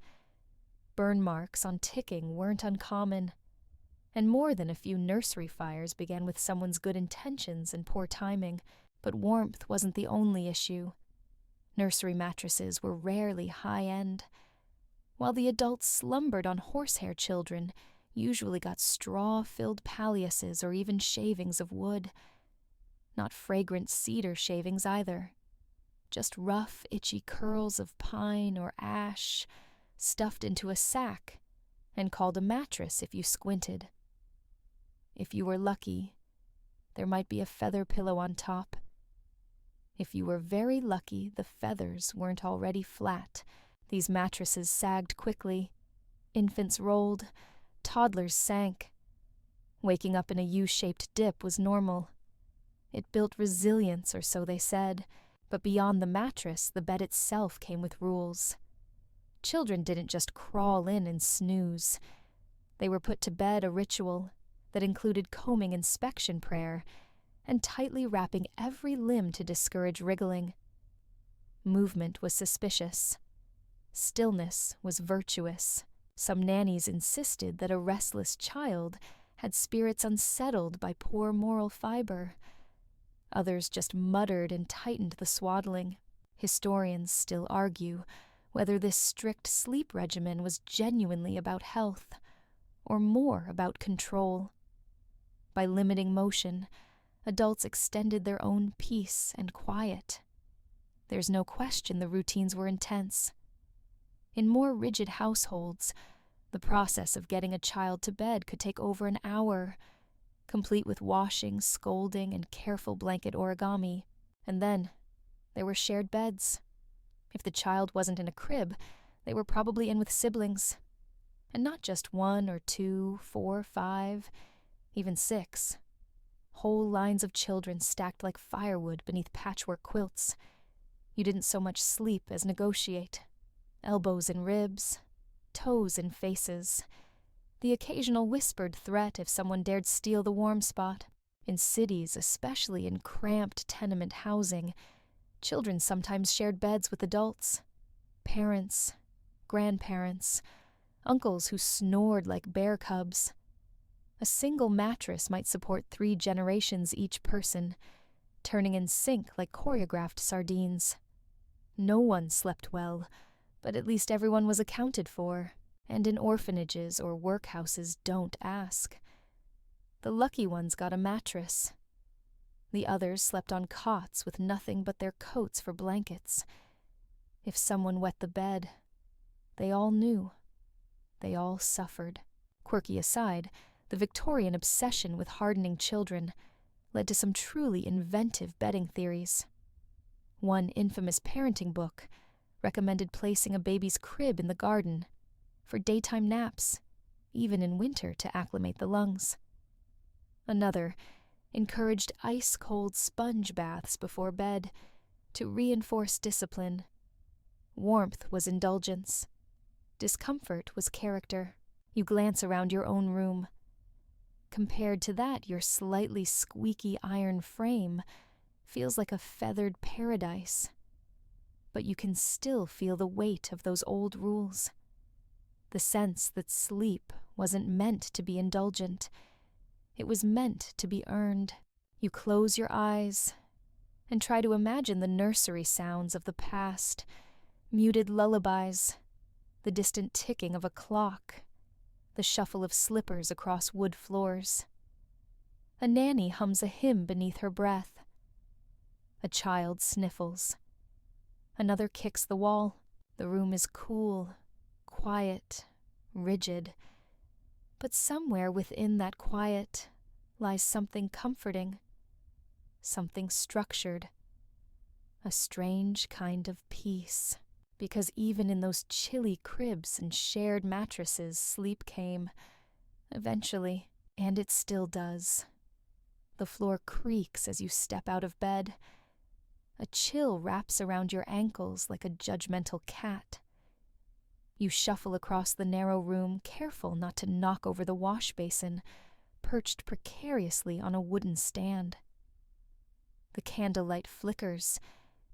A: Burn marks on ticking weren't uncommon, and more than a few nursery fires began with someone's good intentions and poor timing. But warmth wasn't the only issue. Nursery mattresses were rarely high-end. While the adults slumbered on horsehair, children usually got straw-filled palliases or even shavings of wood. Not fragrant cedar shavings either. Just rough, itchy curls of pine or ash, stuffed into a sack and called a mattress if you squinted. If you were lucky, there might be a feather pillow on top. If you were very lucky, the feathers weren't already flat. These mattresses sagged quickly. Infants rolled. Toddlers sank. Waking up in a U-shaped dip was normal. It built resilience, or so they said, but beyond the mattress, the bed itself came with rules. Children didn't just crawl in and snooze. They were put to bed a ritual that included combing inspection prayer and tightly wrapping every limb to discourage wriggling. Movement was suspicious. Stillness was virtuous. Some nannies insisted that a restless child had spirits unsettled by poor moral fiber. Others just muttered and tightened the swaddling. Historians still argue whether this strict sleep regimen was genuinely about health, or more about control. By limiting motion, adults extended their own peace and quiet. There's no question the routines were intense. In more rigid households, the process of getting a child to bed could take over an hour, complete with washing, scolding, and careful blanket origami. And then there were shared beds. If the child wasn't in a crib, they were probably in with siblings. And not just 1 or 2, 4, 5, even 6. Whole lines of children stacked like firewood beneath patchwork quilts. You didn't so much sleep as negotiate. Elbows in ribs, toes in faces. The occasional whispered threat if someone dared steal the warm spot. In cities, especially in cramped tenement housing, children sometimes shared beds with adults. Parents, grandparents, uncles who snored like bear cubs. A single mattress might support 3 generations each person, turning in sync like choreographed sardines. No one slept well, but at least everyone was accounted for, and in orphanages or workhouses don't ask. The lucky ones got a mattress. The others slept on cots with nothing but their coats for blankets. If someone wet the bed, they all knew. They all suffered. Quirky aside, the Victorian obsession with hardening children led to some truly inventive bedding theories. One infamous parenting book recommended placing a baby's crib in the garden for daytime naps, even in winter to acclimate the lungs. Another encouraged ice-cold sponge baths before bed to reinforce discipline. Warmth was indulgence. Discomfort was character. You glance around your own room. Compared to that, your slightly squeaky iron frame feels like a feathered paradise. But you can still feel the weight of those old rules. The sense that sleep wasn't meant to be indulgent. It was meant to be earned. You close your eyes and try to imagine the nursery sounds of the past, muted lullabies, the distant ticking of a clock, the shuffle of slippers across wood floors. A nanny hums a hymn beneath her breath. A child sniffles. Another kicks the wall. The room is cool, quiet, rigid. But somewhere within that quiet lies something comforting, something structured, a strange kind of peace. Because even in those chilly cribs and shared mattresses, sleep came, eventually, and it still does. The floor creaks as you step out of bed. a chill wraps around your ankles like a judgmental cat. You shuffle across the narrow room, careful not to knock over the wash basin, perched precariously on a wooden stand. The candlelight flickers,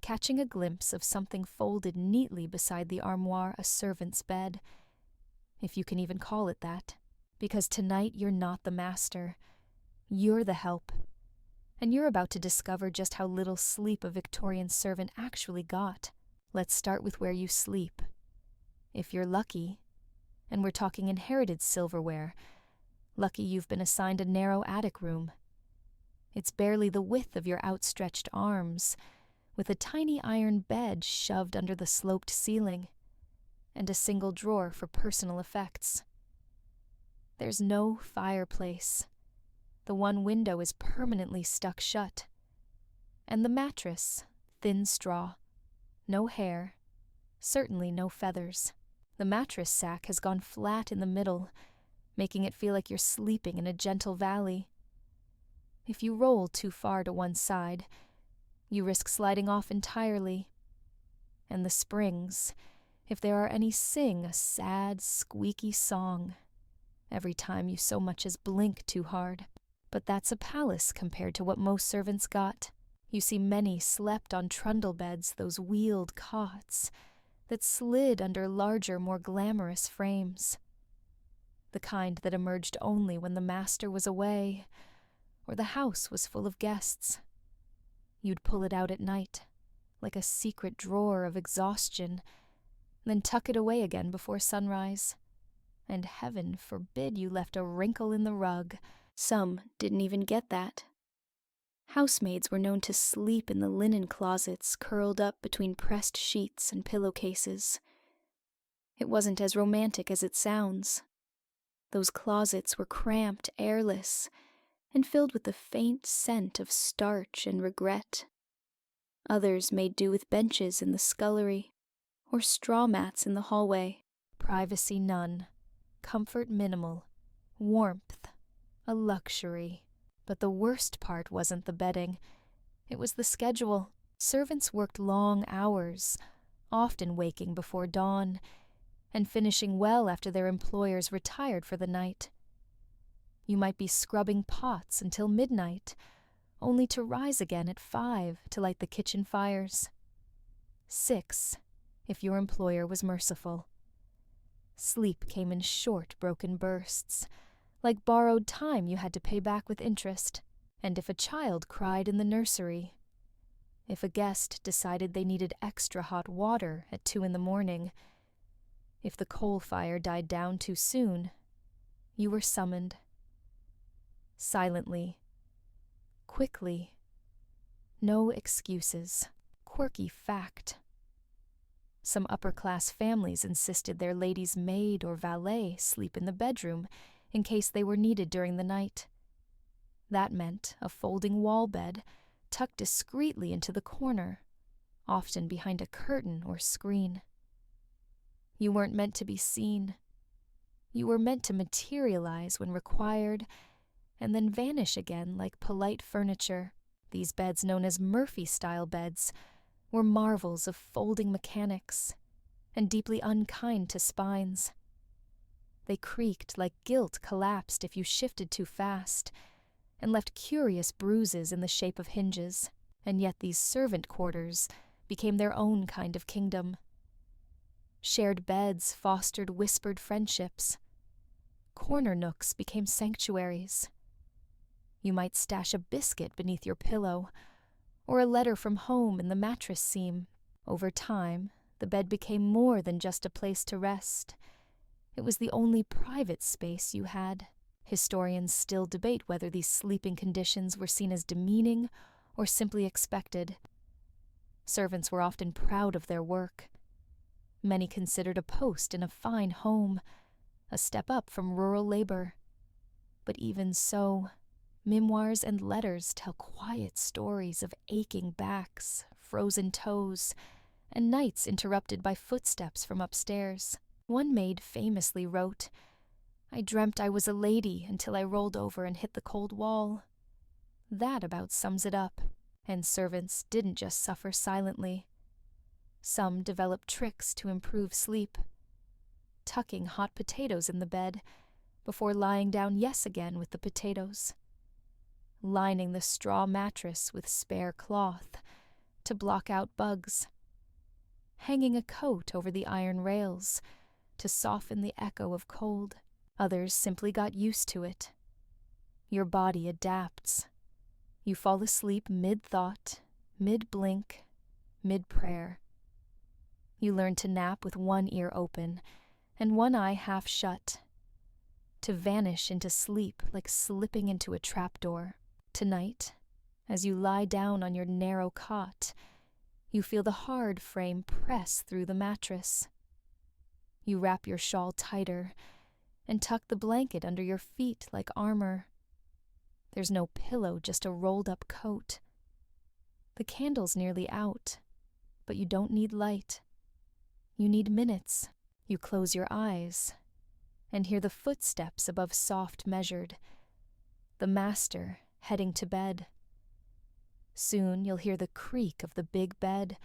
A: catching a glimpse of something folded neatly beside the armoire, a servant's bed, if you can even call it that, because tonight you're not the master. You're the help, and you're about to discover just how little sleep a Victorian servant actually got. Let's start with where you sleep. If you're lucky, and we're talking inherited silverware, lucky you've been assigned a narrow attic room. It's barely the width of your outstretched arms, with a tiny iron bed shoved under the sloped ceiling, and a single drawer for personal effects. There's no fireplace. The one window is permanently stuck shut. And the mattress, thin straw, no hair, certainly no feathers. The mattress sack has gone flat in the middle, making it feel like you're sleeping in a gentle valley. If you roll too far to one side, you risk sliding off entirely. And the springs, if there are any, sing a sad, squeaky song every time you so much as blink too hard. But that's a palace compared to what most servants got. You see, many slept on trundle beds, those wheeled cots that slid under larger, more glamorous frames. The kind that emerged only when the master was away, or the house was full of guests. You'd pull it out at night, like a secret drawer of exhaustion, then tuck it away again before sunrise. And heaven forbid you left a wrinkle in the rug. Some didn't even get that. Housemaids were known to sleep in the linen closets curled up between pressed sheets and pillowcases. It wasn't as romantic as it sounds. Those closets were cramped, airless, and filled with the faint scent of starch and regret. Others made do with benches in the scullery, or straw mats in the hallway. Privacy none, comfort minimal, warmth a luxury. But the worst part wasn't the bedding. It was the schedule. Servants worked long hours, often waking before dawn, and finishing well after their employers retired for the night. You might be scrubbing pots until midnight, only to rise again at 5 to light the kitchen fires. 6, if your employer was merciful. Sleep came in short, broken bursts, like borrowed time you had to pay back with interest. And if a child cried in the nursery, if a guest decided they needed extra hot water at 2 a.m, if the coal fire died down too soon, you were summoned. Silently, quickly, no excuses. Quirky fact. Some upper-class families insisted their lady's maid or valet sleep in the bedroom in case they were needed during the night. That meant a folding wall bed tucked discreetly into the corner, often behind a curtain or screen. You weren't meant to be seen. You were meant to materialize when required and then vanish again like polite furniture. These beds, known as Murphy-style beds, were marvels of folding mechanics and deeply unkind to spines. They creaked like guilt collapsed if you shifted too fast, and left curious bruises in the shape of hinges. And yet these servant quarters became their own kind of kingdom. Shared beds fostered whispered friendships. Corner nooks became sanctuaries. You might stash a biscuit beneath your pillow, or a letter from home in the mattress seam. Over time, the bed became more than just a place to rest. It was the only private space you had. Historians still debate whether these sleeping conditions were seen as demeaning or simply expected. Servants were often proud of their work. Many considered a post in a fine home a step up from rural labor. But even so, memoirs and letters tell quiet stories of aching backs, frozen toes, and nights interrupted by footsteps from upstairs. One maid famously wrote, "I dreamt I was a lady until I rolled over and hit the cold wall." That about sums it up. And servants didn't just suffer silently. Some developed tricks to improve sleep, tucking hot potatoes in the bed before lying down again with the potatoes, lining the straw mattress with spare cloth to block out bugs, hanging a coat over the iron rails to soften the echo of cold. Others simply got used to it. Your body adapts. You fall asleep mid-thought, mid-blink, mid-prayer. You learn to nap with one ear open and one eye half shut, to vanish into sleep like slipping into a trapdoor. Tonight, as you lie down on your narrow cot, you feel the hard frame press through the mattress. You wrap your shawl tighter and tuck the blanket under your feet like armor. There's no pillow, just a rolled-up coat. The candle's nearly out, but you don't need light. You need minutes. You close your eyes and hear the footsteps above soft measured, the master heading to bed. Soon you'll hear the creak of the big bed,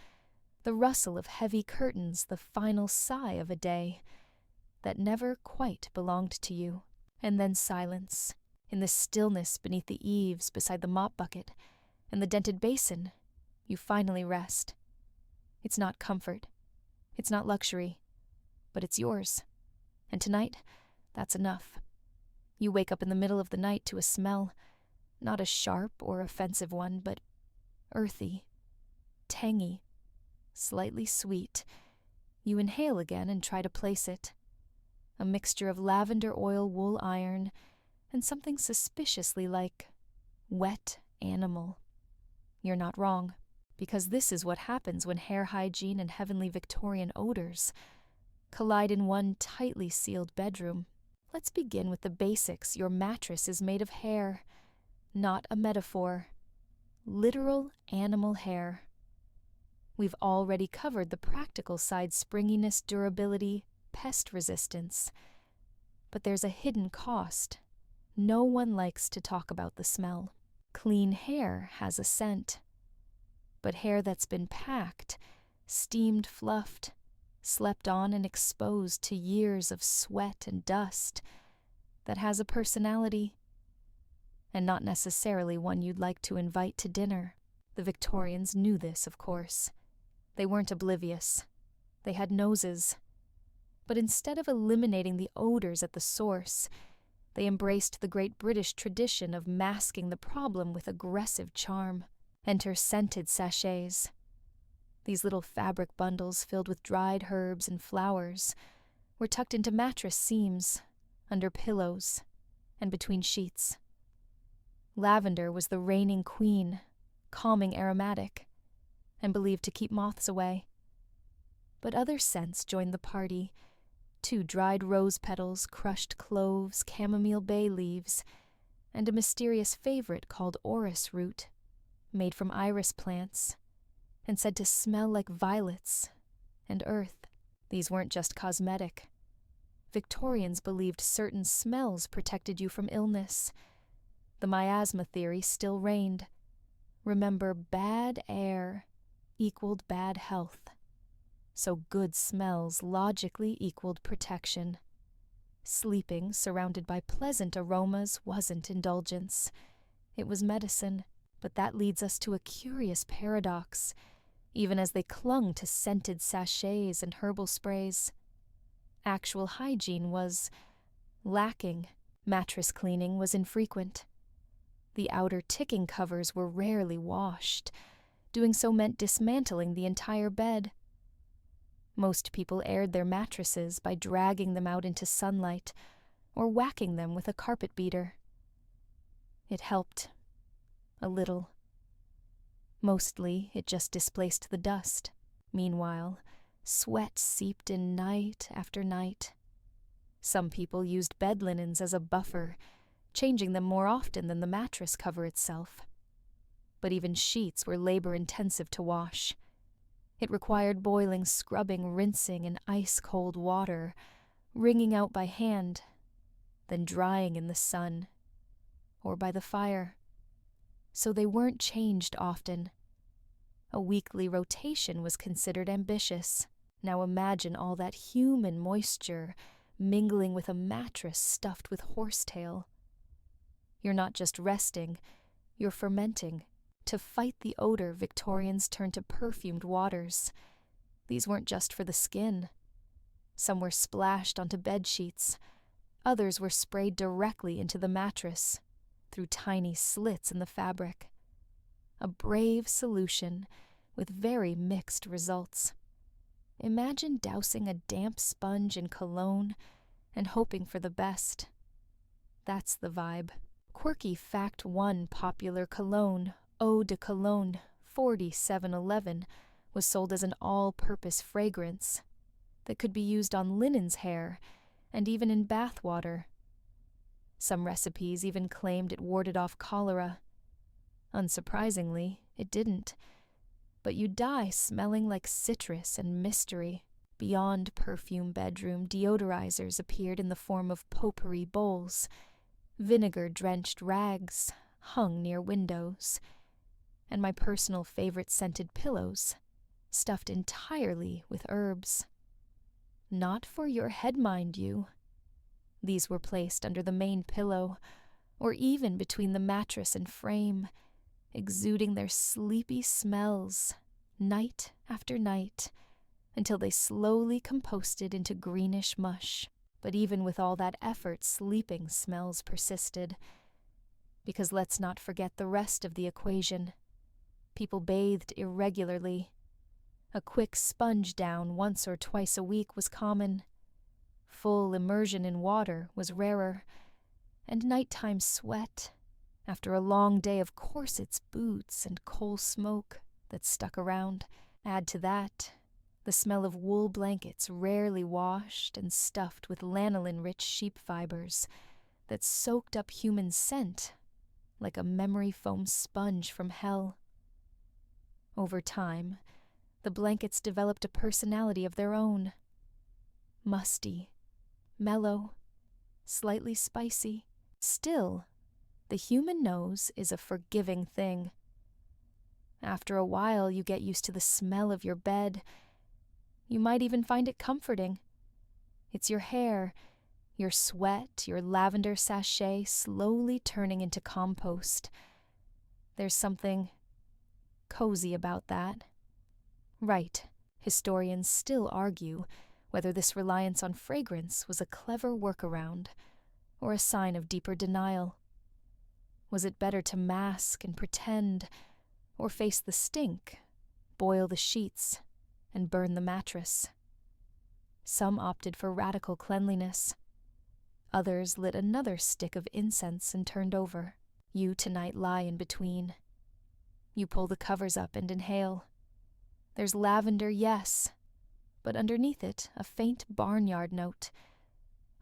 A: the rustle of heavy curtains, the final sigh of a day that never quite belonged to you. And then silence, in the stillness beneath the eaves beside the mop bucket and the dented basin. You finally rest. It's not comfort. It's not luxury. But it's yours. And tonight, that's enough. You wake up in the middle of the night to a smell, not a sharp or offensive one, but earthy, tangy, slightly sweet. You inhale again and try to place it. A mixture of lavender oil wool iron and something suspiciously like wet animal. You're not wrong, because this is what happens when hair hygiene and heavenly Victorian odors collide in one tightly sealed bedroom. Let's begin with the basics. Your mattress is made of hair, not a metaphor. Literal animal hair. We've already covered the practical side: springiness, durability, pest resistance. But there's a hidden cost. No one likes to talk about the smell. Clean hair has a scent. But hair that's been packed, steamed, fluffed, slept on and exposed to years of sweat and dust, that has a personality, and not necessarily one you'd like to invite to dinner. The Victorians knew this, of course. They weren't oblivious. They had noses. But instead of eliminating the odors at the source, they embraced the great British tradition of masking the problem with aggressive charm. Enter scented sachets. These little fabric bundles filled with dried herbs and flowers were tucked into mattress seams, under pillows, and between sheets. Lavender was the reigning queen, calming aromatic, and believed to keep moths away. But other scents joined the party: 2 dried rose petals, crushed cloves, chamomile bay leaves, and a mysterious favorite called orris root, made from iris plants, and said to smell like violets and earth. These weren't just cosmetic. Victorians believed certain smells protected you from illness. The miasma theory still reigned. Remember, bad air equaled bad health. So good smells logically equaled protection. Sleeping surrounded by pleasant aromas wasn't indulgence. It was medicine. But that leads us to a curious paradox, even as they clung to scented sachets and herbal sprays. Actual hygiene was lacking. Mattress cleaning was infrequent. The outer ticking covers were rarely washed. Doing so meant dismantling the entire bed. Most people aired their mattresses by dragging them out into sunlight or whacking them with a carpet beater. It helped. A little. Mostly, it just displaced the dust. Meanwhile, sweat seeped in night after night. Some people used bed linens as a buffer, changing them more often than the mattress cover itself. But even sheets were labor-intensive to wash. It required boiling, scrubbing, rinsing in ice-cold water, wringing out by hand, then drying in the sun or by the fire. so they weren't changed often. A weekly rotation was considered ambitious. Now imagine all that human moisture mingling with a mattress stuffed with horsetail. You're not just resting, you're fermenting. To fight the odor, Victorians turned to perfumed waters. These weren't just for the skin. Some were splashed onto bed sheets. Others were sprayed directly into the mattress, through tiny slits in the fabric. A brave solution with very mixed results. Imagine dousing a damp sponge in cologne and hoping for the best. That's the vibe. Quirky Fact 1 popular cologne, Eau de Cologne 4711, was sold as an all-purpose fragrance that could be used on linen's hair and even in bath water. Some recipes even claimed it warded off cholera. Unsurprisingly, it didn't. But you'd die smelling like citrus and mystery. Beyond perfume bedroom, deodorizers appeared in the form of potpourri bowls, vinegar-drenched rags hung near windows, and my personal favorite scented pillows, stuffed entirely with herbs. Not for your head, mind you. These were placed under the main pillow, or even between the mattress and frame, exuding their sleepy smells, night after night, until they slowly composted into greenish mush. But even with all that effort, sleeping smells persisted. Because let's not forget the rest of the equation. People bathed irregularly. A quick sponge down once or twice a week was common. Full immersion in water was rarer. And nighttime sweat, after a long day of corsets, boots, and coal smoke that stuck around. Add to that the smell of wool blankets rarely washed and stuffed with lanolin-rich sheep fibers that soaked up human scent like a memory foam sponge from hell. Over time, the blankets developed a personality of their own. Musty, mellow, slightly spicy. Still, the human nose is a forgiving thing. After a while, you get used to the smell of your bed. You might even find it comforting. It's your hair, your sweat, your lavender sachet slowly turning into compost. There's something cozy about that. Right, historians still argue whether this reliance on fragrance was a clever workaround or a sign of deeper denial. Was it better to mask and pretend, or face the stink, boil the sheets, and burn the mattress? Some opted for radical cleanliness. Others lit another stick of incense and turned over. You tonight lie in between. You pull the covers up and inhale. There's lavender, yes, but underneath it a faint barnyard note,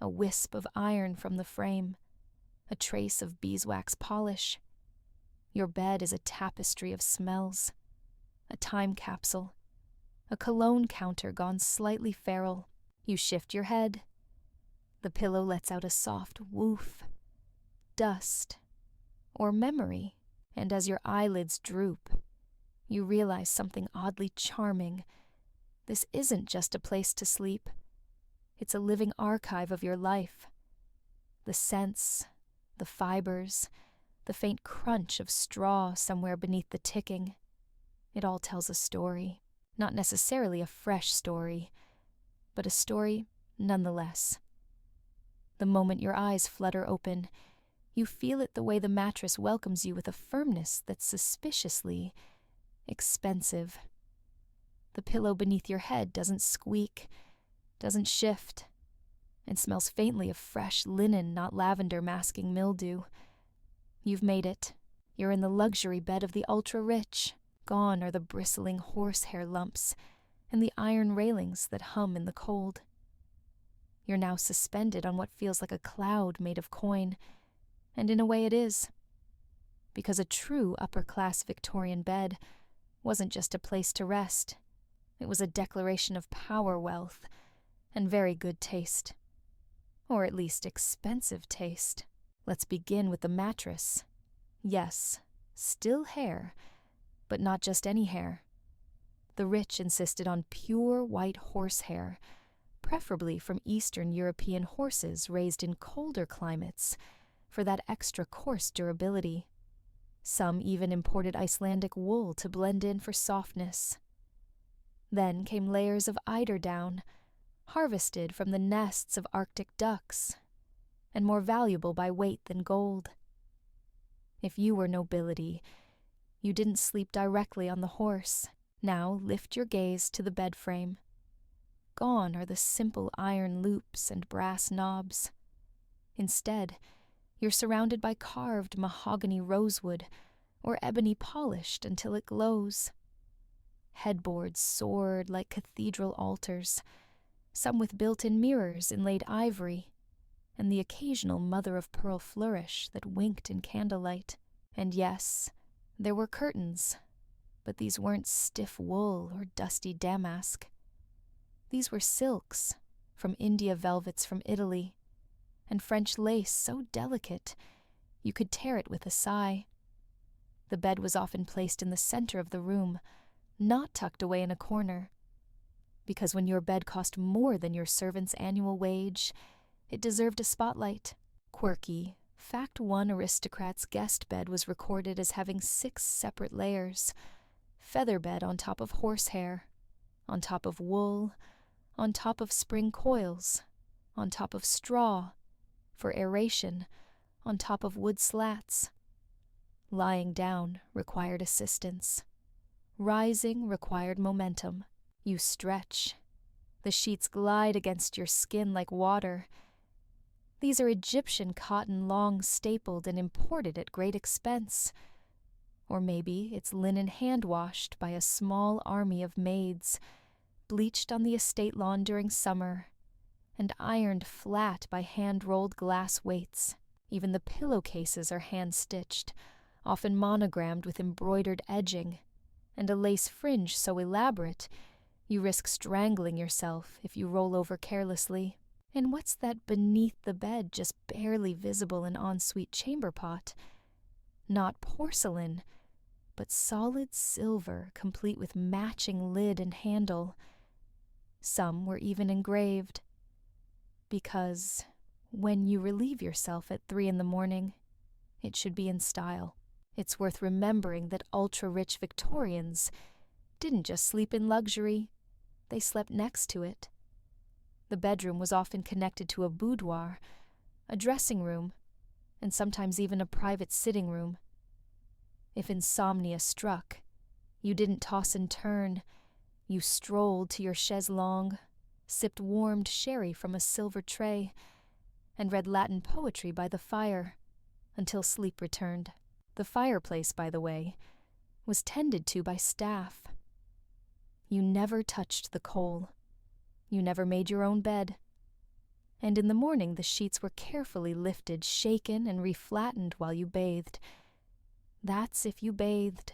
A: a wisp of iron from the frame, a trace of beeswax polish. Your bed is a tapestry of smells, a time capsule, a cologne counter gone slightly feral. You shift your head. The pillow lets out a soft woof, dust, or memory, and as your eyelids droop, you realize something oddly charming. This isn't just a place to sleep. It's a living archive of your life. The scents, the fibers, the faint crunch of straw somewhere beneath the ticking. It all tells a story. Not necessarily a fresh story, but a story nonetheless. The moment your eyes flutter open, you feel it the way the mattress welcomes you with a firmness that's suspiciously expensive. The pillow beneath your head doesn't squeak, doesn't shift, and smells faintly of fresh linen, not lavender masking mildew. You've made it. You're in the luxury bed of the ultra-rich. Gone are the bristling horsehair lumps and the iron railings that hum in the cold. You're now suspended on what feels like a cloud made of coin, and in a way it is. Because a true upper-class Victorian bed wasn't just a place to rest. It was a declaration of power, wealth, and very good taste. Or at least expensive taste. Let's begin with the mattress. Yes, Still hair, but not just any hair. The rich insisted on pure white horsehair, preferably from Eastern European horses raised in colder climates, for that extra coarse durability. Some even imported Icelandic wool to blend in for softness. Then came layers of eider down, harvested from the nests of Arctic ducks, and more valuable by weight than gold. If you were nobility, you didn't sleep directly on the horse. Now lift your gaze to the bed frame. Gone are the simple iron loops and brass knobs. Instead, you're surrounded by carved mahogany rosewood or ebony polished until it glows. Headboards soared like cathedral altars, some with built-in mirrors inlaid ivory, and the occasional mother-of-pearl flourish that winked in candlelight. And yes, there were curtains, but these weren't stiff wool or dusty damask. These were silks, from India velvets from Italy, and French lace so delicate you could tear it with a sigh. The bed was often placed in the center of the room, not tucked away in a corner, because when your bed cost more than your servant's annual wage, it deserved a spotlight. Quirky, Fact 1 aristocrat's guest bed was recorded as having 6 separate layers: feather bed on top of horsehair, on top of wool, on top of spring coils, on top of straw, for aeration, on top of wood slats. Lying down required assistance. Rising required momentum. You stretch. The sheets glide against your skin like water. These are Egyptian cotton long stapled and imported at great expense. Or maybe it's linen hand-washed by a small army of maids, bleached on the estate lawn during summer, and ironed flat by hand-rolled glass weights. Even the pillowcases are hand-stitched, often monogrammed with embroidered edging, and a lace fringe so elaborate you risk strangling yourself if you roll over carelessly. And what's that beneath the bed, just barely visible in ensuite chamber pot? Not porcelain, but solid silver, complete with matching lid and handle. Some were even engraved. Because when you relieve yourself at 3 a.m, it should be in style. It's worth remembering that ultra-rich Victorians didn't just sleep in luxury, they slept next to it. The bedroom was often connected to a boudoir, a dressing room, and sometimes even a private sitting room. If insomnia struck, you didn't toss and turn. You strolled to your chaise longue, sipped warmed sherry from a silver tray, and read Latin poetry by the fire until sleep returned. The fireplace, by the way, was tended to by staff. You never touched the coal. You never made your own bed. And in the morning the sheets were carefully lifted, shaken, and reflattened while you bathed. That's if you bathed.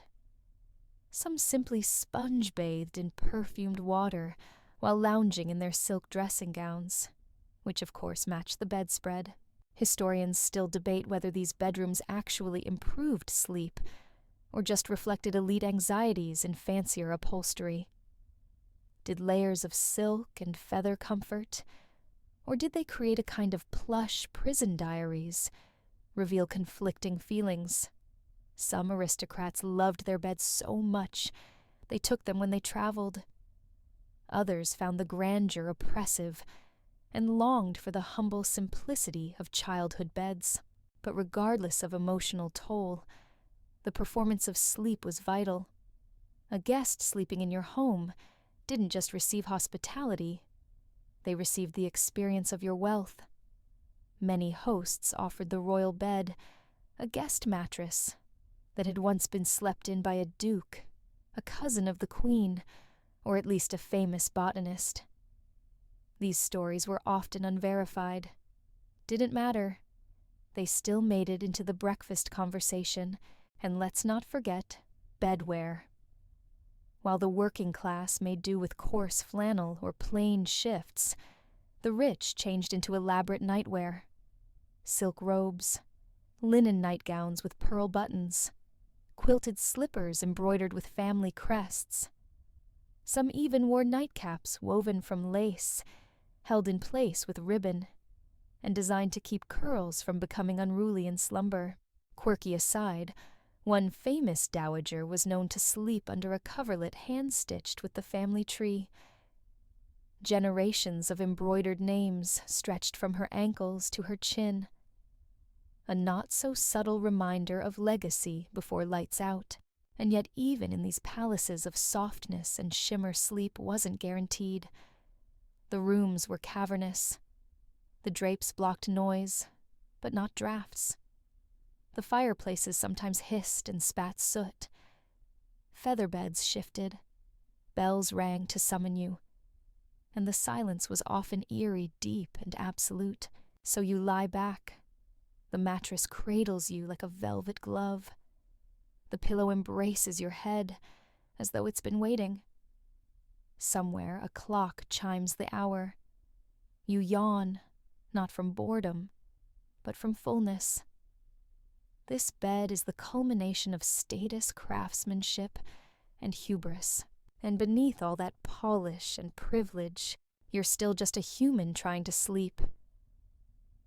A: Some simply sponge-bathed in perfumed water while lounging in their silk dressing gowns, which of course matched the bedspread. Historians still debate whether these bedrooms actually improved sleep or just reflected elite anxieties in fancier upholstery. Did layers of silk and feather comfort, or did they create a kind of plush prison diaries, reveal conflicting feelings? Some aristocrats loved their beds so much they took them when they traveled. Others found the grandeur oppressive and longed for the humble simplicity of childhood beds. But regardless of emotional toll, the performance of sleep was vital. A guest sleeping in your home didn't just receive hospitality, they received the experience of your wealth. Many hosts offered the royal bed, a guest mattress that had once been slept in by a duke, a cousin of the queen, or at least a famous botanist. These stories were often unverified. Didn't matter. They still made it into the breakfast conversation, and let's not forget bedwear. While the working class made do with coarse flannel or plain shifts, the rich changed into elaborate nightwear. Silk robes, linen nightgowns with pearl buttons, quilted slippers embroidered with family crests. Some even wore nightcaps woven from lace, held in place with ribbon, and designed to keep curls from becoming unruly in slumber. Quirky aside, one famous dowager was known to sleep under a coverlet hand-stitched with the family tree. Generations of embroidered names stretched from her ankles to her chin. A not-so-subtle reminder of legacy before lights out. And yet even in these palaces of softness and shimmer sleep wasn't guaranteed. The rooms were cavernous. The drapes blocked noise, but not drafts. The fireplaces sometimes hissed and spat soot. Feather beds shifted. Bells rang to summon you. And the silence was often eerie, deep, and absolute. So you lie back. The mattress cradles you like a velvet glove. The pillow embraces your head, as though it's been waiting. Somewhere a clock chimes the hour. You yawn, not from boredom, but from fullness. This bed is the culmination of status, craftsmanship, and hubris. And beneath all that polish and privilege, you're still just a human trying to sleep.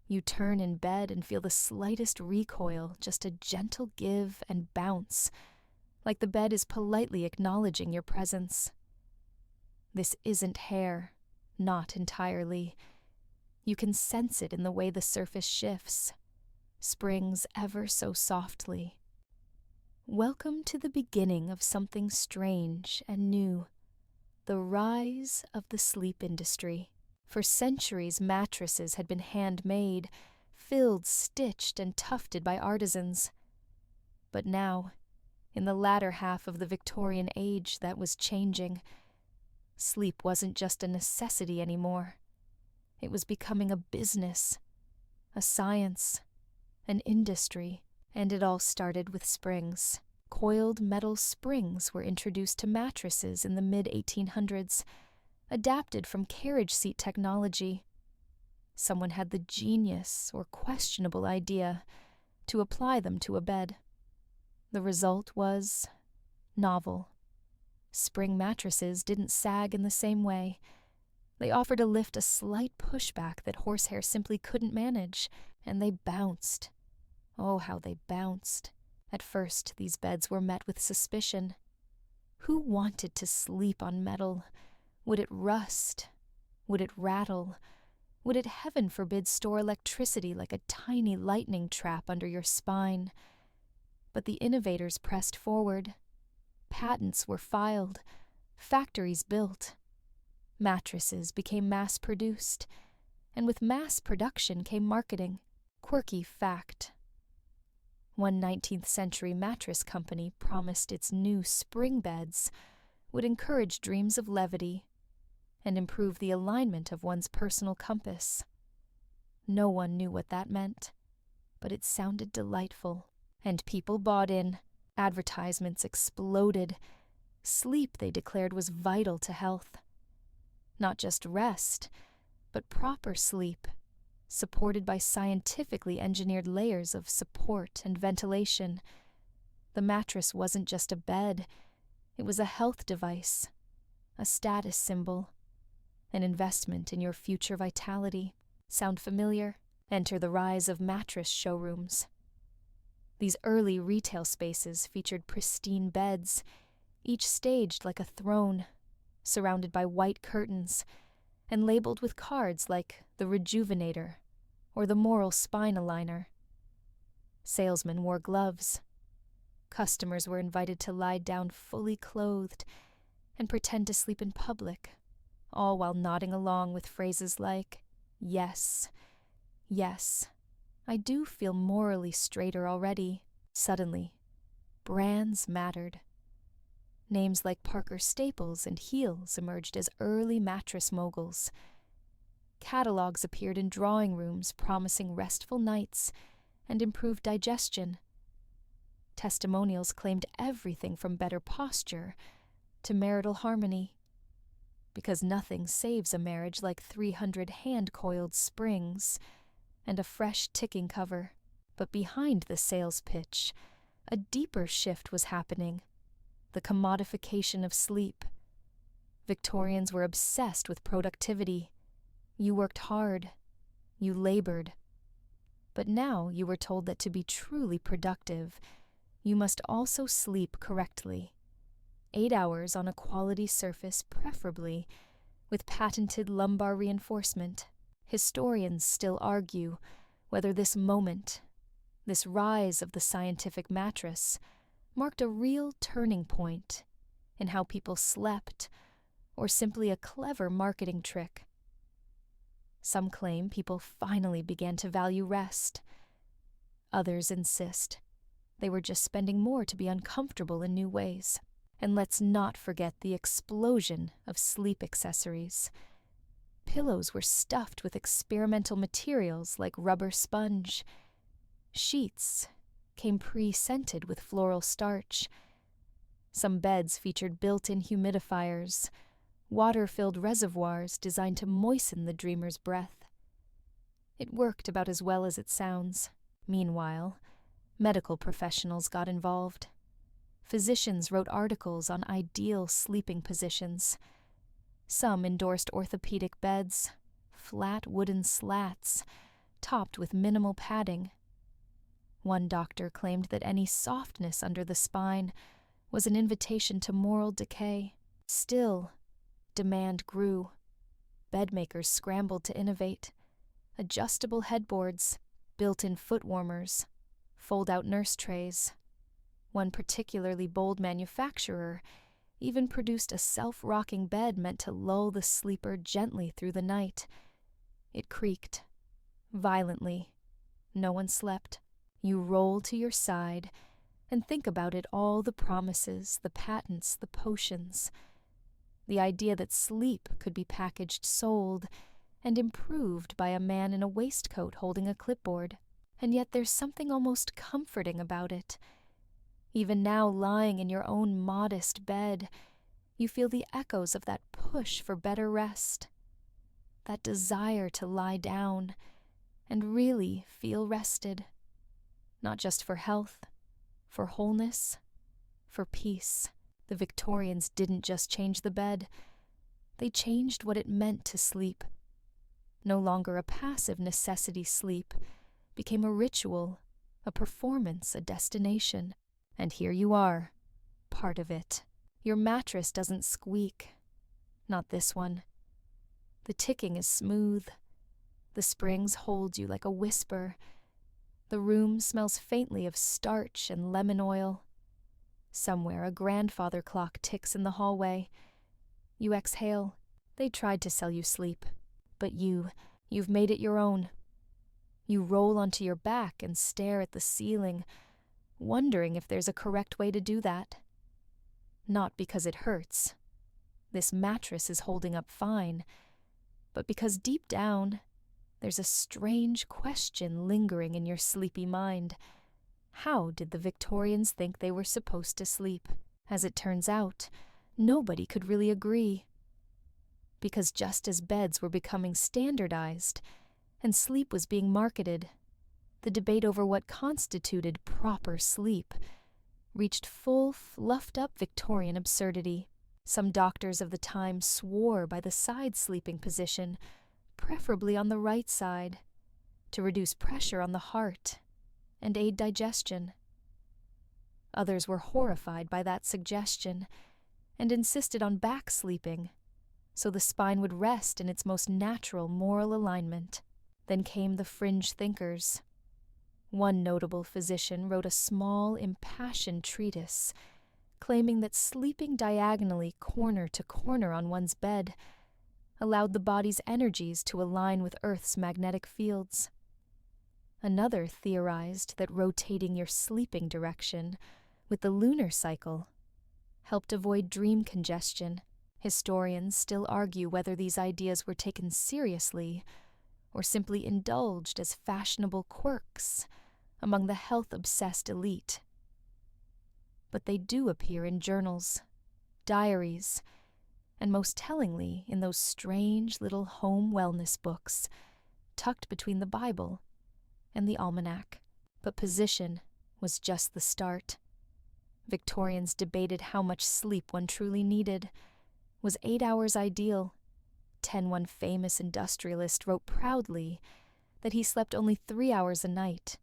A: You turn in bed and feel the slightest recoil, just a gentle give and bounce, like the bed is politely acknowledging your presence. This isn't hair, not entirely. You can sense it in the way the surface shifts, springs ever so softly. Welcome to the beginning of something strange and new, the rise of the sleep industry. For centuries, mattresses had been handmade, filled, stitched, and tufted by artisans. But now, in the latter half of the Victorian age, that was changing. Sleep wasn't just a necessity anymore. It was becoming a business, a science, an industry, and it all started with springs. Coiled metal springs were introduced to mattresses in the mid-1800s, adapted from carriage seat technology. Someone had the genius or questionable idea to apply them to a bed. The result was novel. Spring mattresses didn't sag in the same way. They offered a lift, a slight pushback that horsehair simply couldn't manage, and they bounced. Oh, how they bounced. At first, these beds were met with suspicion. Who wanted to sleep on metal? Would it rust? Would it rattle? Would it, heaven forbid, store electricity like a tiny lightning trap under your spine? But the innovators pressed forward. Patents were filed. Factories built. Mattresses became mass-produced. And with mass production came marketing. Quirky fact. One 19th-century mattress company promised its new spring beds would encourage dreams of levity and improve the alignment of one's personal compass. No one knew what that meant, but it sounded delightful, and people bought in. Advertisements exploded. Sleep, they declared, was vital to health. Not just rest, but proper sleep, supported by scientifically engineered layers of support and ventilation. The mattress wasn't just a bed, it was a health device, a status symbol, an investment in your future vitality. Sound familiar? Enter the rise of mattress showrooms. These early retail spaces featured pristine beds, each staged like a throne, surrounded by white curtains, and labeled with cards like the Rejuvenator or the Moral Spine Aligner. Salesmen wore gloves. Customers were invited to lie down fully clothed and pretend to sleep in public, all while nodding along with phrases like, "Yes, yes, I do feel morally straighter already." Suddenly, brands mattered. Names like Parker Staples and Heels emerged as early mattress moguls. Catalogs appeared in drawing rooms promising restful nights and improved digestion. Testimonials claimed everything from better posture to marital harmony. Because nothing saves a marriage like 300 hand-coiled springs and a fresh ticking cover. But behind the sales pitch, A deeper shift was happening, the commodification of sleep. Victorians were obsessed with productivity. You worked hard. You labored. But now you were told that to be truly productive, you must also sleep correctly. 8 hours on a quality surface, preferably, with patented lumbar reinforcement. Historians still argue whether this moment, this rise of the scientific mattress, marked a real turning point in how people slept, or simply a clever marketing trick. Some claim people finally began to value rest. Others insist they were just spending more to be uncomfortable in new ways. And let's not forget the explosion of sleep accessories. Pillows were stuffed with experimental materials like rubber sponge. Sheets came pre-scented with floral starch. Some beds featured built-in humidifiers, water-filled reservoirs designed to moisten the dreamer's breath. It worked about as well as it sounds. Meanwhile, medical professionals got involved. Physicians wrote articles on ideal sleeping positions. Some endorsed orthopedic beds, flat wooden slats, topped with minimal padding. One doctor claimed that any softness under the spine was an invitation to moral decay. Still, demand grew. Bedmakers scrambled to innovate. Adjustable headboards, built-in foot warmers, fold-out nurse trays. One particularly bold manufacturer even produced a self-rocking bed meant to lull the sleeper gently through the night. It creaked, violently. No one slept. You roll to your side and think about it, all the promises, the patents, the potions. The idea that sleep could be packaged, sold, and improved by a man in a waistcoat holding a clipboard. And yet there's something almost comforting about it. Even now, lying in your own modest bed, you feel the echoes of that push for better rest, that desire to lie down and really feel rested, not just for health, for wholeness, for peace. The Victorians didn't just change the bed, they changed what it meant to sleep. No longer a passive necessity, sleep became a ritual, a performance, a destination. And here you are, part of it. Your mattress doesn't squeak. Not this one. The ticking is smooth. The springs hold you like a whisper. The room smells faintly of starch and lemon oil. Somewhere a grandfather clock ticks in the hallway. You exhale. They tried to sell you sleep, but you've made it your own. You roll onto your back and stare at the ceiling, wondering if there's a correct way to do that. Not because it hurts. This mattress is holding up fine, but because deep down, there's a strange question lingering in your sleepy mind. How did the Victorians think they were supposed to sleep? As it turns out, nobody could really agree. Because just as beds were becoming standardized and sleep was being marketed, the debate over what constituted proper sleep reached full, fluffed-up Victorian absurdity. Some doctors of the time swore by the side-sleeping position, preferably on the right side, to reduce pressure on the heart and aid digestion. Others were horrified by that suggestion and insisted on back sleeping, so the spine would rest in its most natural moral alignment. Then came the fringe thinkers. One notable physician wrote a small, impassioned treatise claiming that sleeping diagonally corner to corner on one's bed allowed the body's energies to align with Earth's magnetic fields. Another theorized that rotating your sleeping direction with the lunar cycle helped avoid dream congestion. Historians still argue whether these ideas were taken seriously or simply indulged as fashionable quirks among the health-obsessed elite. But they do appear in journals, diaries, and most tellingly in those strange little home wellness books tucked between the Bible and the almanac. But position was just the start. Victorians debated how much sleep one truly needed. Was 8 hours ideal? One famous industrialist wrote proudly that he slept only 3 hours a night,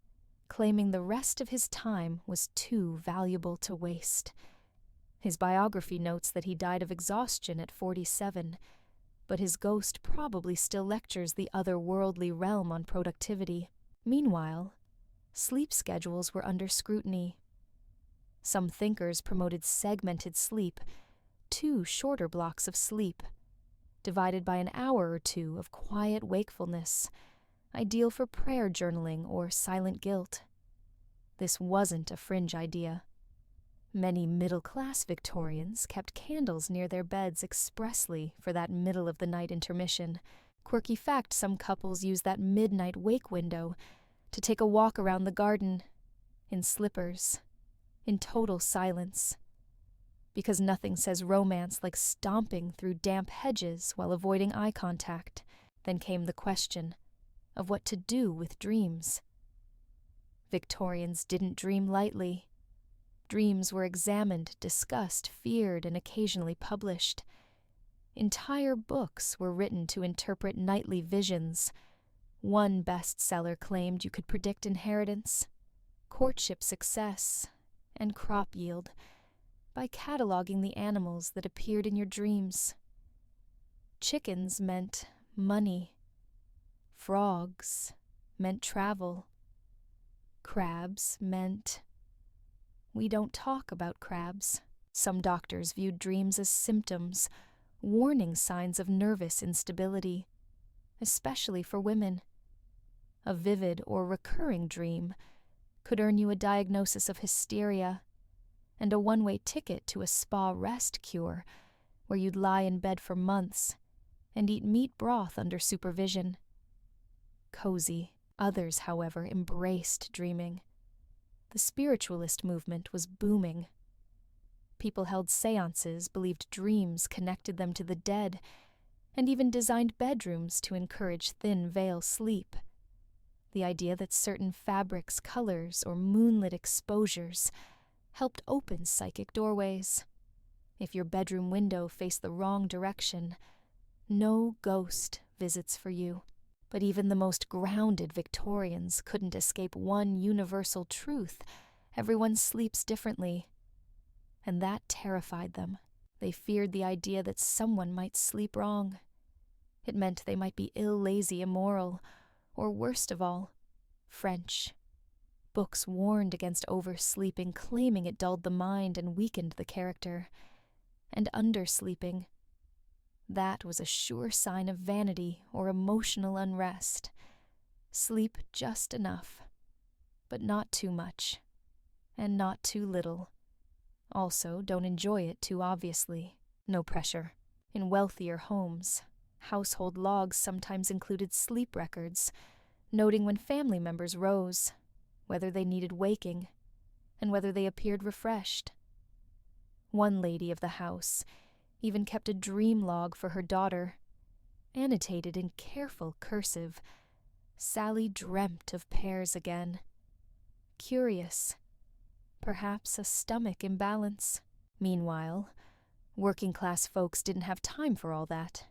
A: claiming the rest of his time was too valuable to waste. His biography notes that he died of exhaustion at 47, but his ghost probably still lectures the otherworldly realm on productivity. Meanwhile, sleep schedules were under scrutiny. Some thinkers promoted segmented sleep, 2 shorter blocks of sleep, divided by an hour or 2 of quiet wakefulness, ideal for prayer journaling or silent guilt. This wasn't a fringe idea. Many middle-class Victorians kept candles near their beds expressly for that middle-of-the-night intermission. Quirky fact, some couples use that midnight wake window to take a walk around the garden, in slippers, in total silence. Because nothing says romance like stomping through damp hedges while avoiding eye contact. Then came the question of what to do with dreams. Victorians didn't dream lightly. Dreams were examined, discussed, feared, and occasionally published. Entire books were written to interpret nightly visions. One bestseller claimed you could predict inheritance, courtship success, and crop yield by cataloging the animals that appeared in your dreams. Chickens meant money. Frogs meant travel. Crabs meant... We don't talk about crabs. Some doctors viewed dreams as symptoms, warning signs of nervous instability, especially for women. A vivid or recurring dream could earn you a diagnosis of hysteria and a one-way ticket to a spa rest cure where you'd lie in bed for months and eat meat broth under supervision. Cozy. Others, however, embraced dreaming. The spiritualist movement was booming. People held seances, believed dreams connected them to the dead, and even designed bedrooms to encourage thin veil sleep. The idea that certain fabrics, colors, or moonlit exposures helped open psychic doorways. If your bedroom window faced the wrong direction, no ghost visits for you. But even the most grounded Victorians couldn't escape one universal truth: everyone sleeps differently. And that terrified them. They feared the idea that someone might sleep wrong. It meant they might be ill, lazy, immoral, or worst of all, French. Books warned against oversleeping, claiming it dulled the mind and weakened the character. And undersleeping. That was a sure sign of vanity or emotional unrest. Sleep just enough, but not too much, and not too little. Also, don't enjoy it too obviously. No pressure. In wealthier homes, household logs sometimes included sleep records, noting when family members rose, whether they needed waking, and whether they appeared refreshed. One lady of the house even kept a dream log for her daughter, annotated in careful cursive. Sally dreamt of pears again. Curious. Perhaps a stomach imbalance. Meanwhile, working-class folks didn't have time for all that.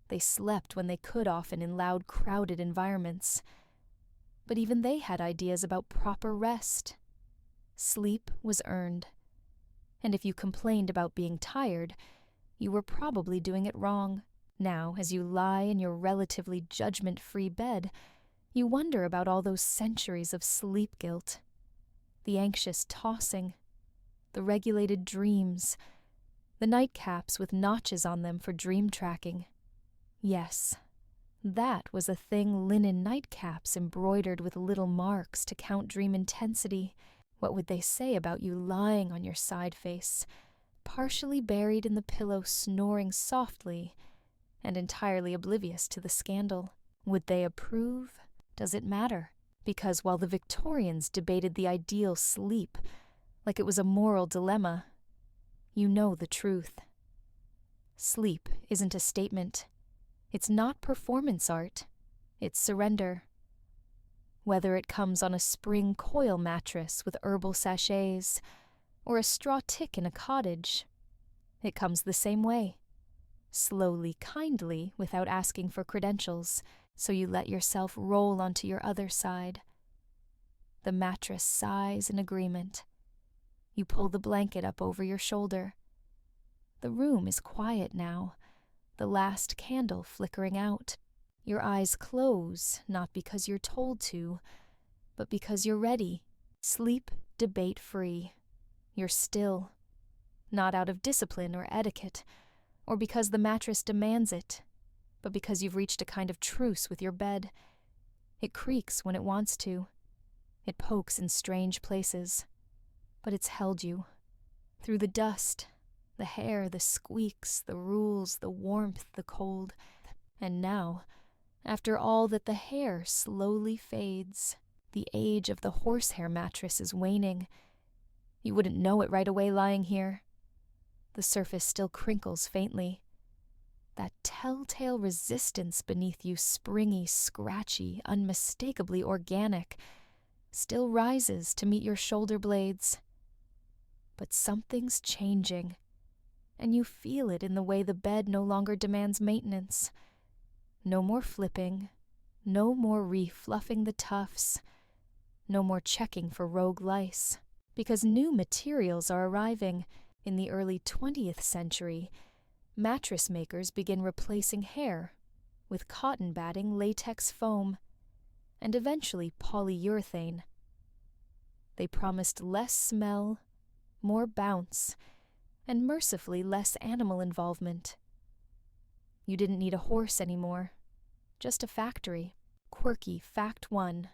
A: They slept when they could, often in loud, crowded environments. But even they had ideas about proper rest. Sleep was earned. And if you complained about being tired, you were probably doing it wrong. Now, as you lie in your relatively judgment-free bed, you wonder about all those centuries of sleep guilt. The anxious tossing, the regulated dreams, the nightcaps with notches on them for dream tracking. Yes, that was a thing: linen nightcaps embroidered with little marks to count dream intensity. What would they say about you lying on your side face, partially buried in the pillow, snoring softly, and entirely oblivious to the scandal? Would they approve? Does it matter? Because while the Victorians debated the ideal sleep like it was a moral dilemma, you know the truth. Sleep isn't a statement. It's not performance art. It's surrender. Whether it comes on a spring coil mattress with herbal sachets, or a straw tick in a cottage, it comes the same way. Slowly, kindly, without asking for credentials, so you let yourself roll onto your other side. The mattress sighs in agreement. You pull the blanket up over your shoulder. The room is quiet now, the last candle flickering out. Your eyes close, not because you're told to, but because you're ready. Sleep debate-free. You're still. Not out of discipline or etiquette, or because the mattress demands it, but because you've reached a kind of truce with your bed. It creaks when it wants to. It pokes in strange places. But it's held you. Through the dust, the hair, the squeaks, the rules, the warmth, the cold. And now, after all that the hair slowly fades, the age of the horsehair mattress is waning. You wouldn't know it right away lying here. The surface still crinkles faintly. That telltale resistance beneath you, springy, scratchy, unmistakably organic, still rises to meet your shoulder blades. But something's changing, and you feel it in the way the bed no longer demands maintenance. No more flipping, no more refluffing the tufts, no more checking for rogue lice, because new materials are arriving. In the early 20th century, mattress makers begin replacing hair with cotton batting latex foam, and eventually polyurethane. They promised less smell, more bounce, and mercifully less animal involvement. You didn't need a horse anymore, just a factory. Quirky Fact 1.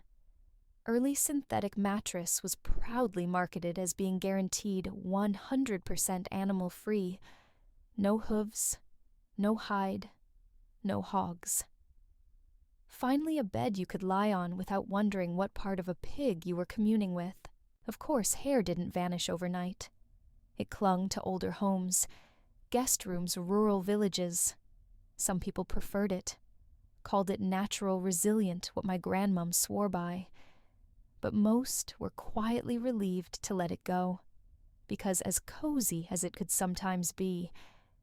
A: Early synthetic mattress was proudly marketed as being guaranteed 100% animal-free. No hooves, no hide, no hogs. Finally a bed you could lie on without wondering what part of a pig you were communing with. Of course, hair didn't vanish overnight. It clung to older homes, guest rooms, rural villages. Some people preferred it, called it natural resilient, what my grandmom swore by. But most were quietly relieved to let it go, because as cozy as it could sometimes be,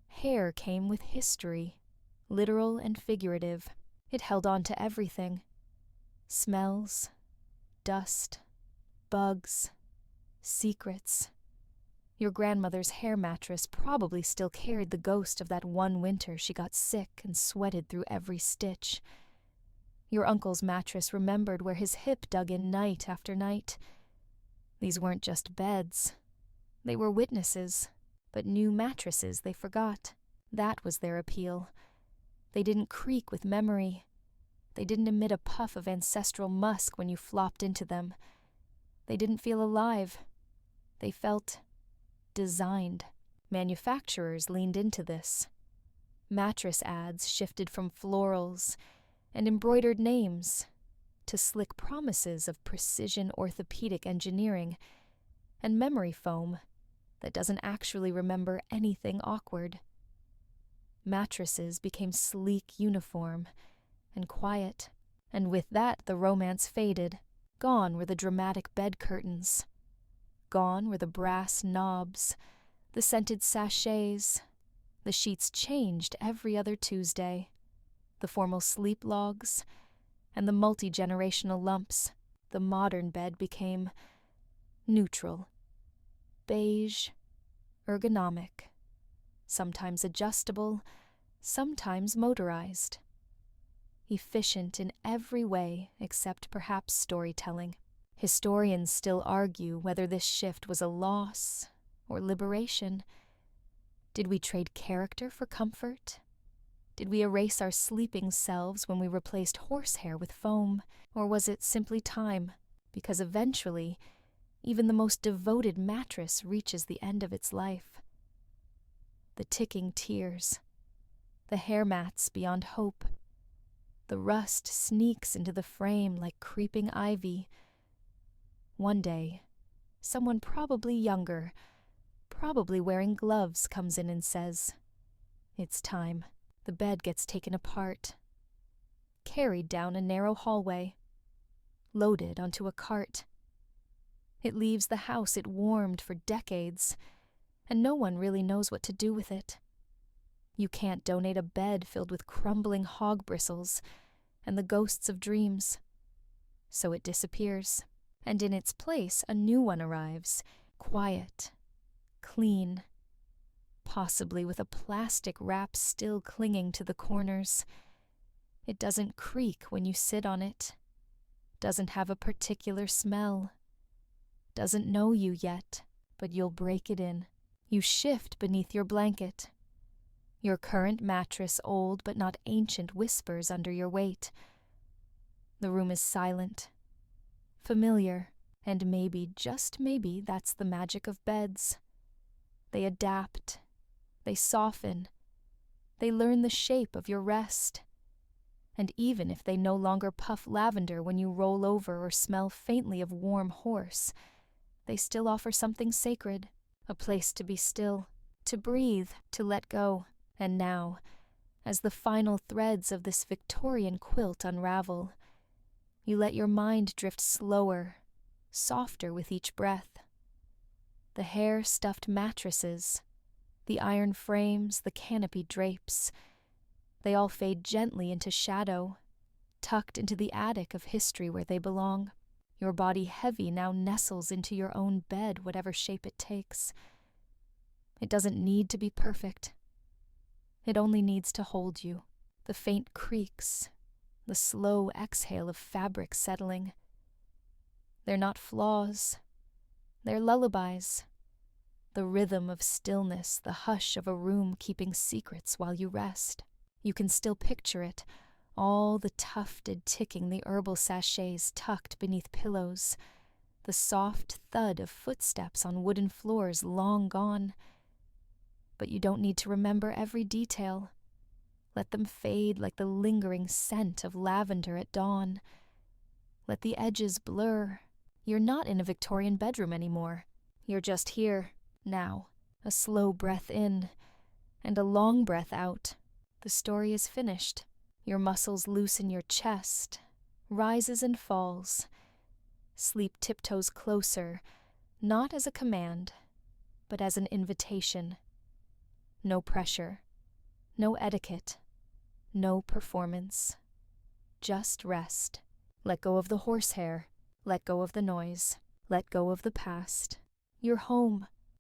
A: hair came with history, literal and figurative. It held on to everything. Smells, dust, bugs, secrets. Your grandmother's hair mattress probably still carried the ghost of that one winter she got sick and sweated through every stitch. Your uncle's mattress remembered where his hip dug in night after night. These weren't just beds. They were witnesses, but new mattresses they forgot. That was their appeal. They didn't creak with memory. They didn't emit a puff of ancestral musk when you flopped into them. They didn't feel alive. They felt designed. Manufacturers leaned into this. Mattress ads shifted from florals and embroidered names to slick promises of precision orthopedic engineering and memory foam that doesn't actually remember anything awkward. Mattresses became sleek, uniform, and quiet, and with that the romance faded. Gone were the dramatic bed curtains. Gone were the brass knobs, the scented sachets. The sheets changed every other Tuesday. The formal sleep logs, and the multi-generational lumps. The modern bed became neutral, beige, ergonomic, sometimes adjustable, sometimes motorized. Efficient in every way except perhaps storytelling. Historians still argue whether this shift was a loss or liberation. Did we trade character for comfort? Did we erase our sleeping selves when we replaced horsehair with foam? Or was it simply time? Because eventually, even the most devoted mattress reaches the end of its life. The ticking tears, the hair mats beyond hope. The rust sneaks into the frame like creeping ivy. One day, someone probably younger, probably wearing gloves, comes in and says, "It's time." The bed gets taken apart, carried down a narrow hallway, loaded onto a cart. It leaves the house it warmed for decades, and no one really knows what to do with it. You can't donate a bed filled with crumbling hog bristles and the ghosts of dreams. So it disappears, and in its place a new one arrives, quiet, clean, possibly with a plastic wrap still clinging to the corners. It doesn't creak when you sit on it, doesn't have a particular smell, doesn't know you yet, but you'll break it in. You shift beneath your blanket. Your current mattress, old but not ancient, whispers under your weight. The room is silent, familiar, and maybe, just maybe, that's the magic of beds. They adapt, they soften, they learn the shape of your rest. And even if they no longer puff lavender when you roll over or smell faintly of warm horse, they still offer something sacred, a place to be still, to breathe, to let go. And now, as the final threads of this Victorian quilt unravel, you let your mind drift slower, softer with each breath. The hair-stuffed mattresses, the iron frames, the canopy drapes, they all fade gently into shadow, tucked into the attic of history where they belong. Your body heavy now nestles into your own bed, whatever shape it takes. It doesn't need to be perfect. It only needs to hold you. The faint creaks, the slow exhale of fabric settling. They're not flaws. They're lullabies. The rhythm of stillness, the hush of a room keeping secrets while you rest. You can still picture it, all the tufted ticking the herbal sachets tucked beneath pillows, the soft thud of footsteps on wooden floors long gone. But you don't need to remember every detail. Let them fade like the lingering scent of lavender at dawn. Let the edges blur. You're not in a Victorian bedroom anymore. You're just here, now, a slow breath in, and a long breath out. The story is finished. Your muscles loosen your chest, rises and falls. Sleep tiptoes closer, not as a command, but as an invitation. No pressure, no etiquette, no performance. Just rest. Let go of the horsehair, let go of the noise, let go of the past. You're home,